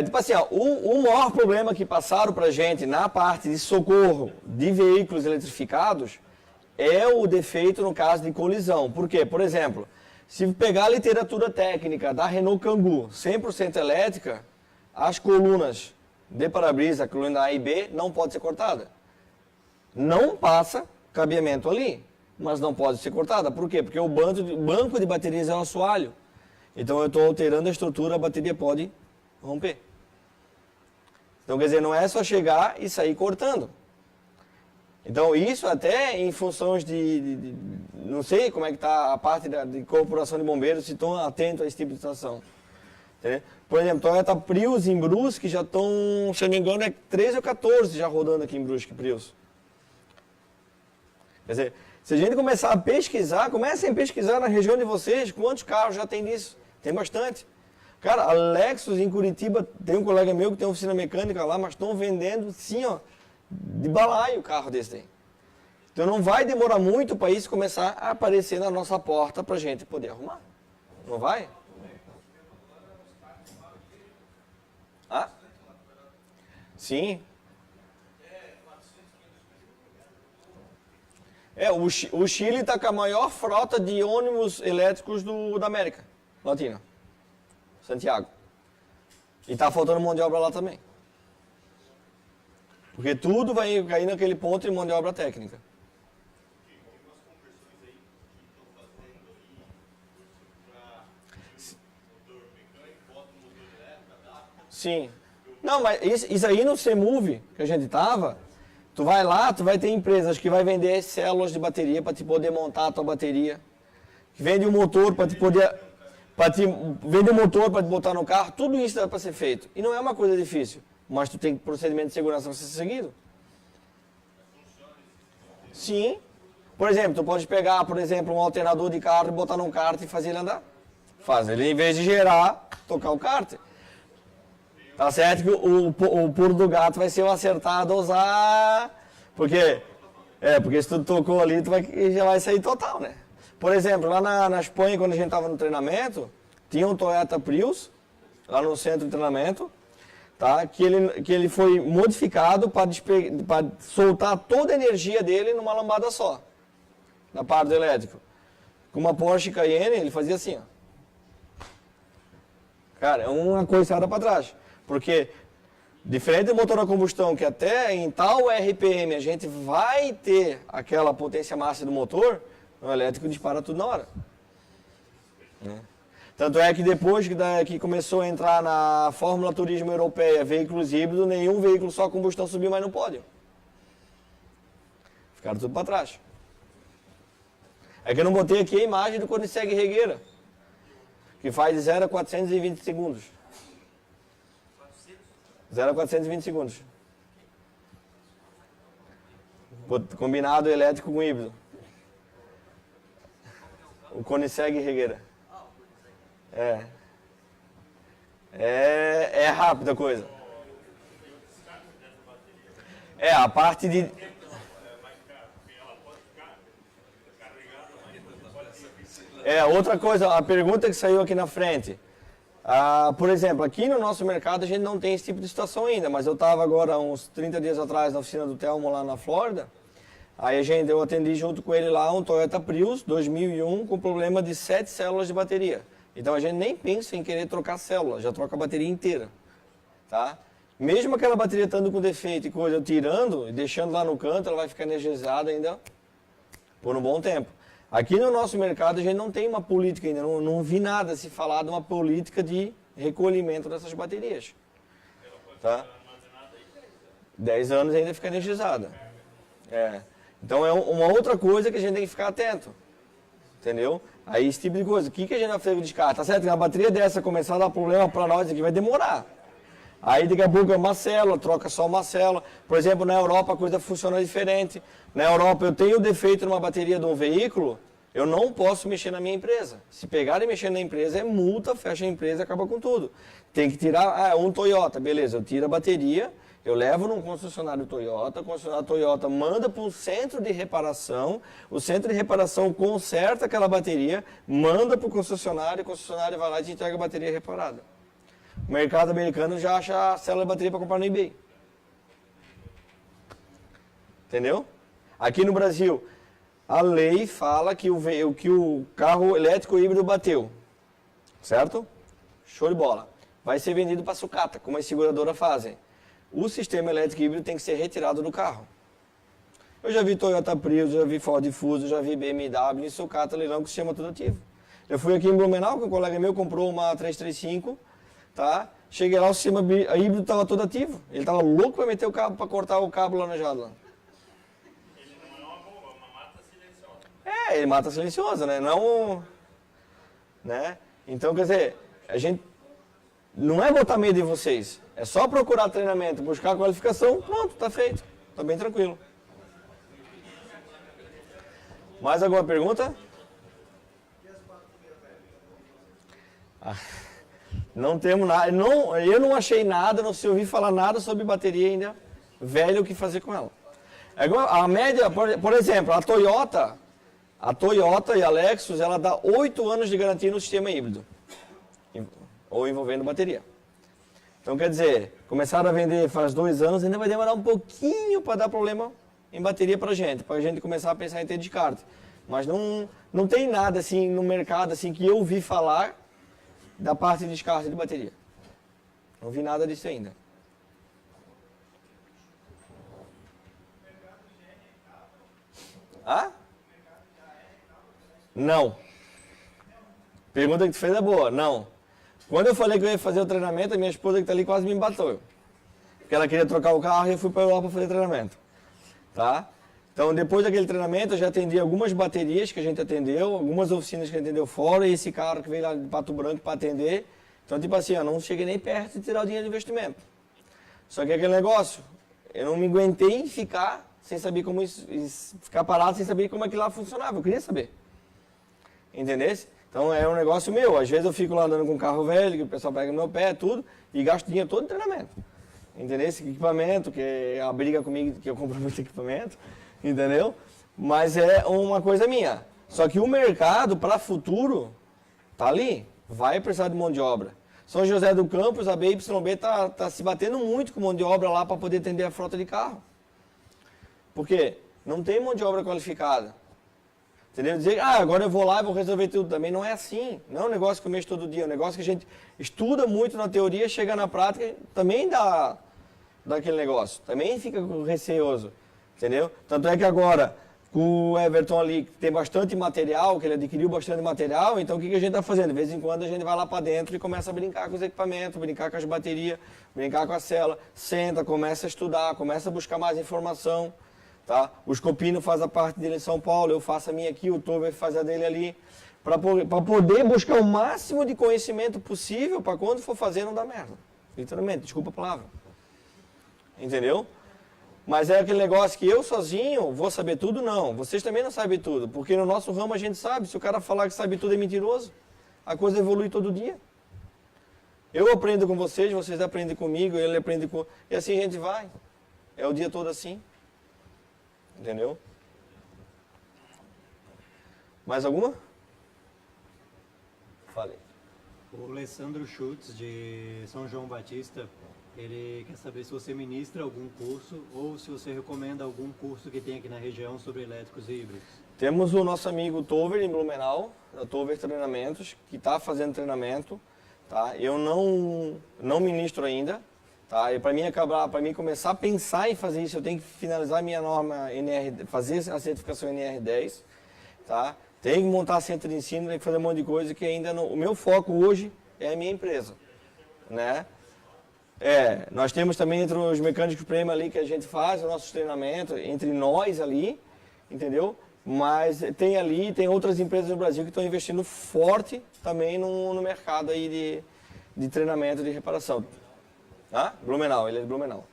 Tipo assim, ó, o maior problema que passaram para a gente na parte de socorro de veículos eletrificados é o defeito no caso de colisão. Por quê? Por exemplo, se pegar a literatura técnica da Renault Kangoo 100% elétrica, as colunas de para-brisa, a coluna A e B, não pode ser cortada. Não passa cabeamento ali, mas não pode ser cortada. Por quê? Porque o banco de baterias é um assoalho. Então eu estou alterando a estrutura, a bateria pode romper. Então, quer dizer, não é só chegar e sair cortando. Então, isso até em funções não sei como é que está a parte de corporação de bombeiros, se estão atentos a esse tipo de situação. Entendeu? Por exemplo, Toyota Prius em Brusque já estão, se eu não me engano, é 13 ou 14 já rodando aqui em Brusque, Prius. Quer dizer, se a gente começar a pesquisar, comecem a pesquisar na região de vocês, quantos carros já tem disso? Tem bastante. Cara, a Lexus em Curitiba, tem um colega meu que tem oficina mecânica lá, mas estão vendendo, sim, ó, de balaio o carro desse aí. Então não vai demorar muito para isso começar a aparecer na nossa porta para a gente poder arrumar. Não vai? Ah? Sim. O Chile está com a maior frota de ônibus elétricos da América Latina. Santiago. E está faltando mão de obra lá também. Porque tudo vai cair naquele ponto de mão de obra técnica. Sim. Não, mas isso aí no CEMUV que a gente estava, Tu vai lá, tu vai ter empresas que vai vender células de bateria para te poder montar a tua bateria. Vende um motor para te poder... vende um motor para te botar no carro. Tudo isso dá para ser feito. E não é uma coisa difícil. Mas tu tem procedimento de segurança para ser seguido. Sim. Por exemplo, tu pode pegar, por exemplo, um alternador de carro e botar num kart e fazer ele andar. Faz ele, em vez de girar, tocar o kart. Tá certo que o pulo do gato vai ser o acertar, dosar. Porque se tu tocou ali, já vai sair total, né? Por exemplo, lá na Espanha, quando a gente estava no treinamento, tinha um Toyota Prius, lá no centro de treinamento, tá? que ele foi modificado para soltar toda a energia dele numa lambada só, na parte do elétrico. Com uma Porsche Cayenne, ele fazia assim, ó. Cara, é uma coiçada para trás. Porque, diferente do motor a combustão, que até em tal RPM a gente vai ter aquela potência máxima do motor, o elétrico dispara tudo na hora. Tanto é que depois que começou a entrar na Fórmula Turismo Europeia veículos híbridos, nenhum veículo só a combustão subiu mais no pódio. Ficaram tudo para trás. É que eu não botei aqui a imagem do Koenigsegg Regera, que faz de 0 a 420 segundos. 0 a 420 segundos. Combinado elétrico com híbrido. O Koenigsegg Regera. É rápida a coisa. A parte de... outra coisa, a pergunta que saiu aqui na frente. Por exemplo, aqui no nosso mercado a gente não tem esse tipo de situação ainda, mas eu estava agora uns 30 dias atrás na oficina do Telmo lá na Flórida. Aí eu atendi junto com ele lá um Toyota Prius 2001 com problema de 7 células de bateria. Então a gente nem pensa em querer trocar célula, já troca a bateria inteira. Tá? Mesmo aquela bateria estando com defeito e coisa, eu tirando e deixando lá no canto, ela vai ficar energizada ainda por um bom tempo. Aqui no nosso mercado a gente não tem uma política ainda, não vi nada se falar de uma política de recolhimento dessas baterias. Tá? 10 anos ainda fica energizada. Então é uma outra coisa que a gente tem que ficar atento. Entendeu? Aí esse tipo de coisa. O que a gente vai fazer com o descarte? Tá certo que uma bateria dessa começar a dar problema para nós aqui vai demorar. Aí daqui a pouco é uma célula, troca só uma célula. Por exemplo, na Europa a coisa funciona diferente. Na Europa eu tenho defeito numa bateria de um veículo, eu não posso mexer na minha empresa. Se pegar e mexer na empresa é multa, fecha a empresa e acaba com tudo. Tem que tirar, um Toyota, beleza, eu tiro a bateria, eu levo num concessionário Toyota, o concessionário Toyota manda para um centro de reparação, o centro de reparação conserta aquela bateria, manda para o concessionário vai lá e te entrega a bateria reparada. O mercado americano já acha a célula de bateria para comprar no eBay. Entendeu? Aqui no Brasil, a lei fala que o carro elétrico híbrido bateu. Certo? Show de bola. Vai ser vendido para sucata, como as seguradoras fazem. O sistema elétrico híbrido tem que ser retirado do carro. Eu já vi Toyota Prius, já vi Ford Fuso, já vi BMW, em sucata, leilão com sistema tudo ativo. Eu fui aqui em Blumenau, que um colega meu comprou uma 335, tá? Cheguei lá, o sistema híbrido estava todo ativo. Ele estava louco para meter o cabo, para cortar o cabo lá na jaula. Ele não é uma bomba, é uma mata silenciosa. Ele mata silenciosa, né? Não, né? Então, quer dizer, a gente não é botar medo em vocês. É só procurar treinamento, buscar qualificação, pronto, tá feito. Tá bem tranquilo. Mais alguma pergunta? Não temos nada. Eu não achei nada, não se ouvi falar nada sobre bateria ainda velha, o que fazer com ela. A média, por exemplo, a Toyota e a Lexus, ela dá 8 anos de garantia no sistema híbrido. Ou envolvendo bateria. Então, quer dizer, começaram a vender faz 2 anos, ainda vai demorar um pouquinho para dar problema em bateria para a gente começar a pensar em ter descarte. Mas não tem nada assim no mercado assim que eu ouvi falar da parte de descarte de bateria. Não vi nada disso ainda. Não. Pergunta que tu fez é boa. Não. Quando eu falei que eu ia fazer o treinamento, a minha esposa que está ali quase me embatou. Porque ela queria trocar o carro e eu fui para a Europa fazer treinamento. tá? Então, depois daquele treinamento, eu já atendi algumas baterias que a gente atendeu, algumas oficinas que a gente atendeu fora, e esse cara que veio lá de Pato Branco para atender. Então, tipo assim, eu não cheguei nem perto de tirar o dinheiro do investimento. Só que aquele negócio, eu não me aguentei em ficar sem saber como ficar parado, sem saber como aquilo lá funcionava. Eu queria saber. Entendeu? Então, é um negócio meu. Às vezes eu fico lá andando com um carro velho, que o pessoal pega no meu pé, tudo, e gasto dinheiro todo em treinamento. Entendeu? Esse equipamento, que é a briga comigo, que eu compro muito equipamento. Entendeu? Mas é uma coisa minha. Só que o mercado, para futuro, tá ali. Vai precisar de mão de obra. São José do Campos, a BYB tá se batendo muito com mão de obra lá para poder atender a frota de carro. Por quê? Não tem mão de obra qualificada. Entendeu? Dizer, agora eu vou lá e vou resolver tudo. Também não é assim. Não é um negócio que eu mexo todo dia. É um negócio que a gente estuda muito na teoria, chega na prática, também dá aquele negócio. Também fica receoso. Entendeu? Tanto é que agora, com o Everton ali, que tem bastante material, que ele adquiriu bastante material, então o que a gente está fazendo? De vez em quando a gente vai lá para dentro e começa a brincar com os equipamentos, brincar com as baterias, brincar com a célula, senta, começa a estudar, começa a buscar mais informação. Tá? O Scopino faz a parte dele em São Paulo, eu faço a minha aqui, o Tover faz a dele ali, para poder buscar o máximo de conhecimento possível para quando for fazer não dar merda. Literalmente, desculpa a palavra. Entendeu? Mas é aquele negócio que eu sozinho vou saber tudo? Não. Vocês também não sabem tudo. Porque no nosso ramo a gente sabe. Se o cara falar que sabe tudo é mentiroso. A coisa evolui todo dia. Eu aprendo com vocês, vocês aprendem comigo, ele aprende com... E assim a gente vai. É o dia todo assim. Entendeu? Mais alguma? Falei. O Alessandro Schultz, de São João Batista, ele quer saber se você ministra algum curso ou se você recomenda algum curso que tem aqui na região sobre elétricos e híbridos. Temos o nosso amigo Tover em Blumenau, da Tover Treinamentos, que está fazendo treinamento. Tá? Eu não ministro ainda. Tá? Para mim começar a pensar em fazer isso, eu tenho que finalizar a minha norma NR, fazer a certificação NR10. Tá? Tenho que montar centro de ensino, tenho que fazer um monte de coisa que ainda não... O meu foco hoje é a minha empresa. Né? Nós temos também entre os mecânicos prêmio ali que a gente faz o nosso treinamento, entre nós ali, entendeu? Mas tem outras empresas no Brasil que estão investindo forte também no mercado aí de treinamento de reparação. Blumenau, ele é de Blumenau.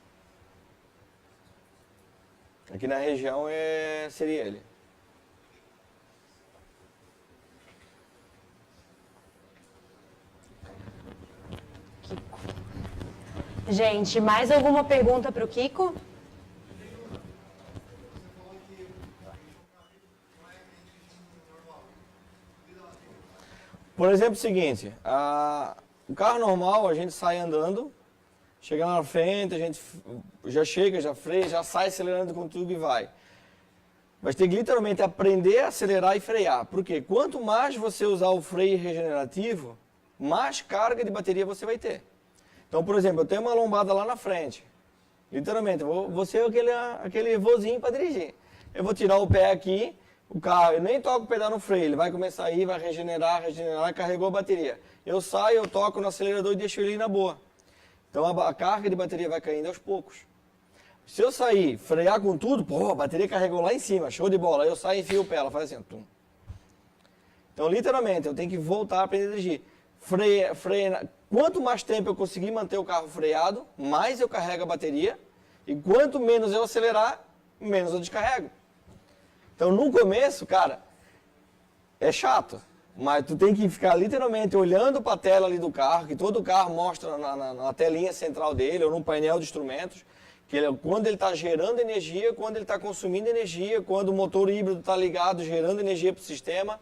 Aqui na região seria ele. Gente, mais alguma pergunta para o Kiko? Por exemplo, o seguinte, o carro normal a gente sai andando, chega lá na frente, a gente já chega, já freia, já sai acelerando com tudo e vai. Mas tem que literalmente aprender a acelerar e frear. Por quê? Quanto mais você usar o freio regenerativo, mais carga de bateria você vai ter. Então, por exemplo, eu tenho uma lombada lá na frente. Literalmente, vou ser aquele vozinho para dirigir. Eu vou tirar o pé aqui, o carro, eu nem toco o pedal no freio, ele vai começar a ir, vai regenerar, carregou a bateria. Eu saio, eu toco no acelerador e deixo ele na boa. Então a carga de bateria vai caindo aos poucos. Se eu sair, frear com tudo, a bateria carregou lá em cima, show de bola. Aí eu saio e enfio o pé, ela faz assim, tum. Então, literalmente, eu tenho que voltar a aprender a dirigir. Freia. Quanto mais tempo eu conseguir manter o carro freado, mais eu carrego a bateria. E quanto menos eu acelerar, menos eu descarrego. Então, no começo, cara, é chato. Mas tu tem que ficar literalmente olhando para a tela ali do carro, que todo carro mostra na telinha central dele, ou no painel de instrumentos, quando ele está gerando energia, quando ele está consumindo energia, quando o motor híbrido está ligado, gerando energia para o sistema.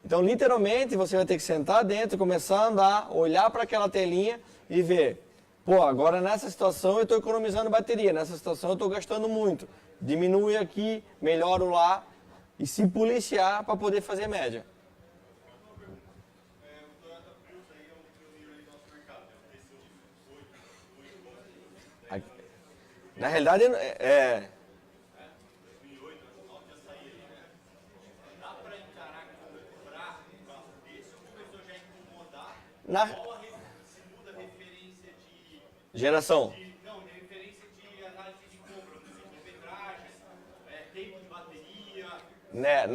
Então, literalmente, você vai ter que sentar dentro, começar a andar, olhar para aquela telinha e ver, agora nessa situação eu estou economizando bateria, nessa situação eu estou gastando muito. Diminui aqui, melhoro lá e se policiar para poder fazer média. O Toyota Prius aí é um pioneiro aí do nosso mercado, né? Um desceu de 8 volts. Na realidade, 2008, a já saía ali, né? Dá para encarar comprar um carro desse ou começou já a incomodar? Qual se muda a referência de... Geração. Não, de referência de análise de compra, de quilometragem, Né,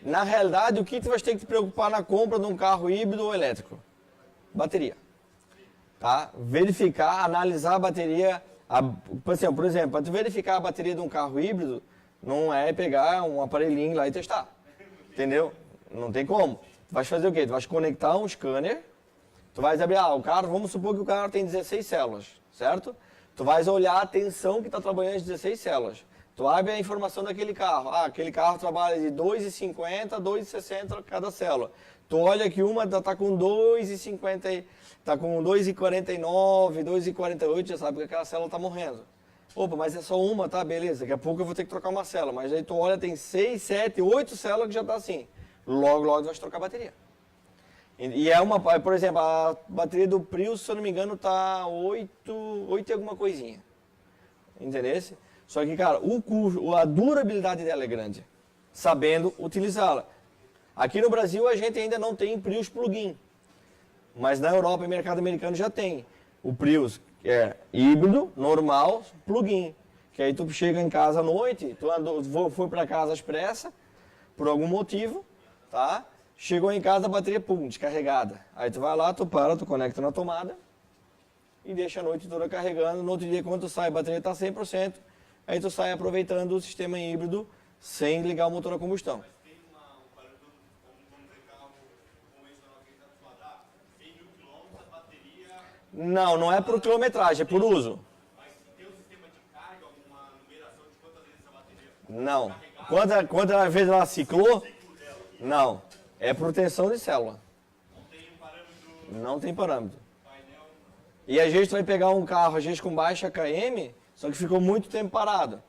na realidade, o que tu vai ter que te preocupar na compra de um carro híbrido ou elétrico? Bateria. Tá? Verificar, analisar a bateria. Por exemplo, para tu verificar a bateria de um carro híbrido, não é pegar um aparelhinho lá e testar. Entendeu? Não tem como. Tu vai fazer o quê? Tu vai conectar um scanner, tu vais abrir, o carro, vamos supor que o carro tem 16 células, certo? Tu vais olhar a tensão que está trabalhando as 16 células. Tu abre a informação daquele carro. Aquele carro trabalha de 2,50 a 2,60 cada célula. Tu olha que uma está com 2,50, está com 2,49, 2,48, já sabe que aquela célula está morrendo. Opa, mas é só uma, tá? Beleza, daqui a pouco eu vou ter que trocar uma célula. Mas aí tu olha, tem 6, 7, 8 células que já está assim. Logo tu vai trocar a bateria. E por exemplo, a bateria do Prius, se eu não me engano, está 8 e alguma coisinha. Entendeu? Só que, cara, a durabilidade dela é grande, sabendo utilizá-la. Aqui no Brasil a gente ainda não tem Prius plug-in, mas na Europa e mercado americano já tem. O Prius é híbrido, normal, plug-in. Que aí tu chega em casa à noite, foi para casa às pressas, por algum motivo, tá? Chegou em casa, a bateria, pum, descarregada. Aí tu vai lá, tu conecta na tomada e deixa a noite toda carregando. No outro dia, quando tu sai, a bateria está 100%. Aí tu sai aproveitando o sistema híbrido sem ligar o motor a combustão. Mas tem um parâmetro, como dizer, carro convencional que a gente está falando, 100 mil quilômetros, a bateria... Não é por quilometragem, é por uso. Mas tem um sistema de carga, alguma numeração de quantas vezes a bateria... Não. Quantas vezes ela ciclou? Não. É proteção de célula. Não tem um parâmetro... Não tem parâmetro. Painel... E às vezes tu vai pegar um carro, às vezes com baixa KM, só que ficou muito tempo parado.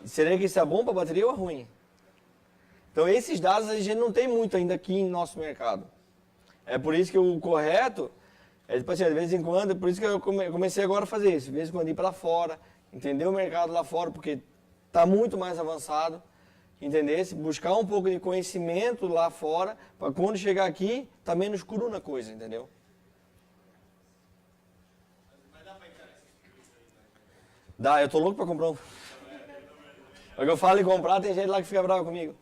Seria que isso é bom para a bateria ou é ruim? Então esses dados a gente não tem muito ainda aqui em nosso mercado. É por isso que o correto é tipo assim, de vez em quando, por isso que eu comecei agora a fazer isso, de vez em quando ir para fora, entender o mercado lá fora, porque está muito mais avançado, entender? Buscar um pouco de conhecimento lá fora, para quando chegar aqui, tá menos cru na coisa, entendeu? Dá, eu tô louco para comprar um. Porque eu falo em comprar, tem gente lá que fica brava comigo.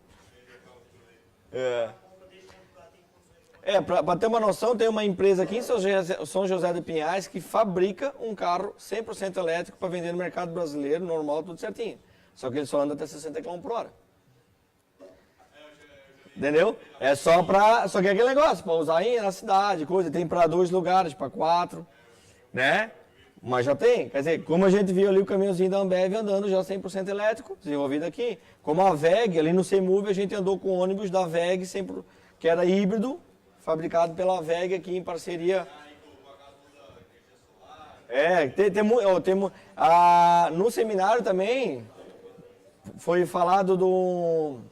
Para ter uma noção, tem uma empresa aqui em São José do Pinhais que fabrica um carro 100% elétrico para vender no mercado brasileiro, normal, tudo certinho. Só que ele só anda até 60 km por hora. Entendeu? Só que é aquele negócio, para usar aí na cidade, coisa. Tem para 2 lugares, para 4, né? Mas já tem, quer dizer, como a gente viu ali o caminhãozinho da Ambev andando já 100% elétrico, desenvolvido aqui. Como a VEG, ali no CEMUV, a gente andou com ônibus da VEG, que era híbrido, fabricado pela VEG aqui em parceria. No seminário também foi falado um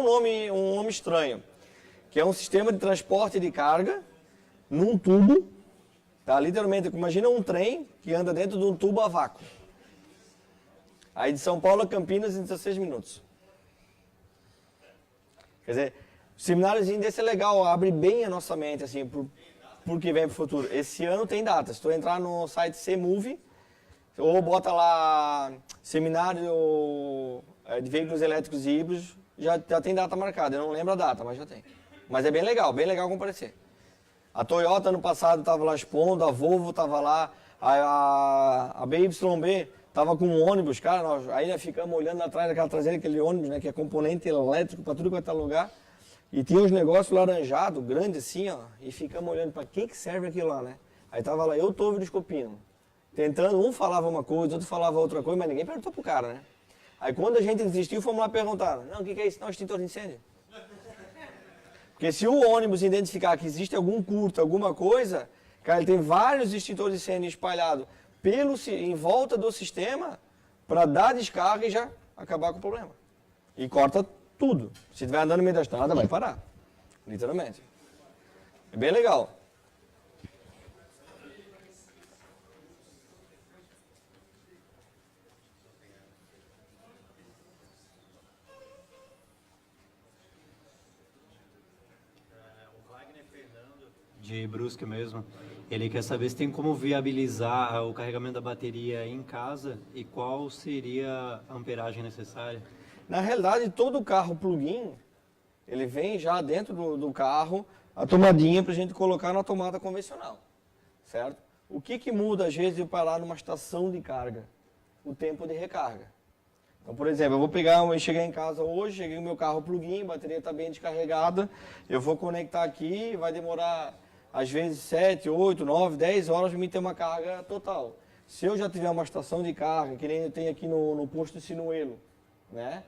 nome estranho, que é um sistema de transporte de carga num tubo, tá? Literalmente, imagina um trem que anda dentro de um tubo a vácuo. Aí de São Paulo a Campinas em 16 minutos. Quer dizer, o semináriozinho desse é legal, abre bem a nossa mente, assim, pro que vem pro futuro. Esse ano tem data, se tu entrar no site CMove, ou bota lá seminário de veículos elétricos e híbridos, já tem data marcada, eu não lembro a data, mas já tem. Mas é bem legal comparecer. A Toyota ano passado estava lá expondo, a Volvo estava lá, a BYB estava com um ônibus, cara, nós ainda ficamos olhando atrás daquela traseira, aquele ônibus, né, que é componente elétrico para tudo quanto é lugar, e tinha uns negócios laranjados, grandes assim, ó, e ficamos olhando para que serve aquilo lá, né? Aí tava lá, eu tô escopindo, tentando, um falava uma coisa, outro falava outra coisa, mas ninguém perguntou pro cara, né? Aí quando a gente desistiu, fomos lá perguntar, não, o que é isso? Não, extintor de incêndio. Porque se o ônibus identificar que existe algum curto, alguma coisa, cara, ele tem vários extintores de incêndio espalhados em volta do sistema para dar descarga e já acabar com o problema. E corta tudo. Se estiver andando no meio da estrada, vai parar. Literalmente. É bem legal. De Brusque mesmo, Ele quer saber se tem como viabilizar o carregamento da bateria em casa e qual seria a amperagem necessária. Na realidade, todo carro plug-in, ele vem já dentro do carro a tomadinha para a gente colocar na tomada convencional, certo? O que muda às vezes eu parar numa estação de carga? O tempo de recarga. Então, por exemplo, eu cheguei em casa hoje, cheguei no meu carro plug-in, a bateria está bem descarregada, eu vou conectar aqui, vai demorar às vezes 7, 8, 9, 10 horas para mim ter uma carga total. Se eu já tiver uma estação de carga, que nem eu tenho aqui no posto de Sinuelo, né?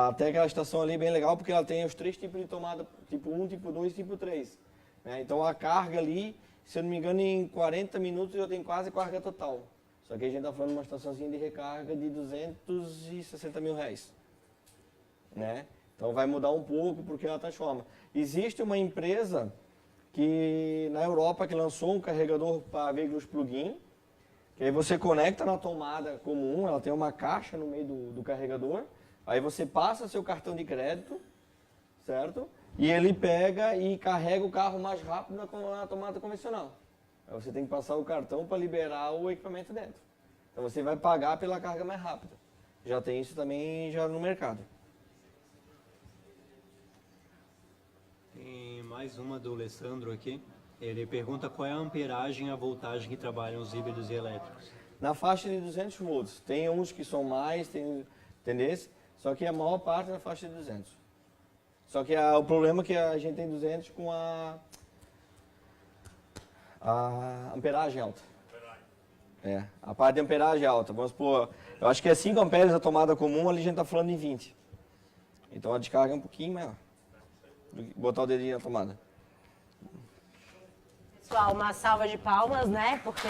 Até aquela estação ali é bem legal porque ela tem os 3 tipos de tomada, tipo 1, tipo 2 e tipo 3. Né? Então a carga ali, se eu não me engano, em 40 minutos eu tenho quase carga total. Só que a gente está falando de uma estaçãozinha de recarga de 260 mil reais. Né? Então vai mudar um pouco porque ela transforma. Existe uma empresa que na Europa que lançou um carregador para veículos plug-in, que aí você conecta na tomada comum, ela tem uma caixa no meio do carregador, aí você passa seu cartão de crédito, certo? E ele pega e carrega o carro mais rápido na tomada convencional. Aí você tem que passar o cartão para liberar o equipamento dentro. Então você vai pagar pela carga mais rápida. Já tem isso também já no mercado. Tem mais uma do Alessandro aqui. Ele pergunta qual é a amperagem e a voltagem que trabalham os híbridos e elétricos. Na faixa de 200 volts. Tem uns que são mais, entendeu? Só que a maior parte é na faixa de 200. Só que o problema é que a gente tem 200 com a amperagem alta. A parte de amperagem alta. Vamos supor, eu acho que é 5 amperes a tomada comum, ali a gente está falando em 20. Então a descarga é um pouquinho maior. Botar o dedinho na tomada. Pessoal, uma salva de palmas, né? Porque...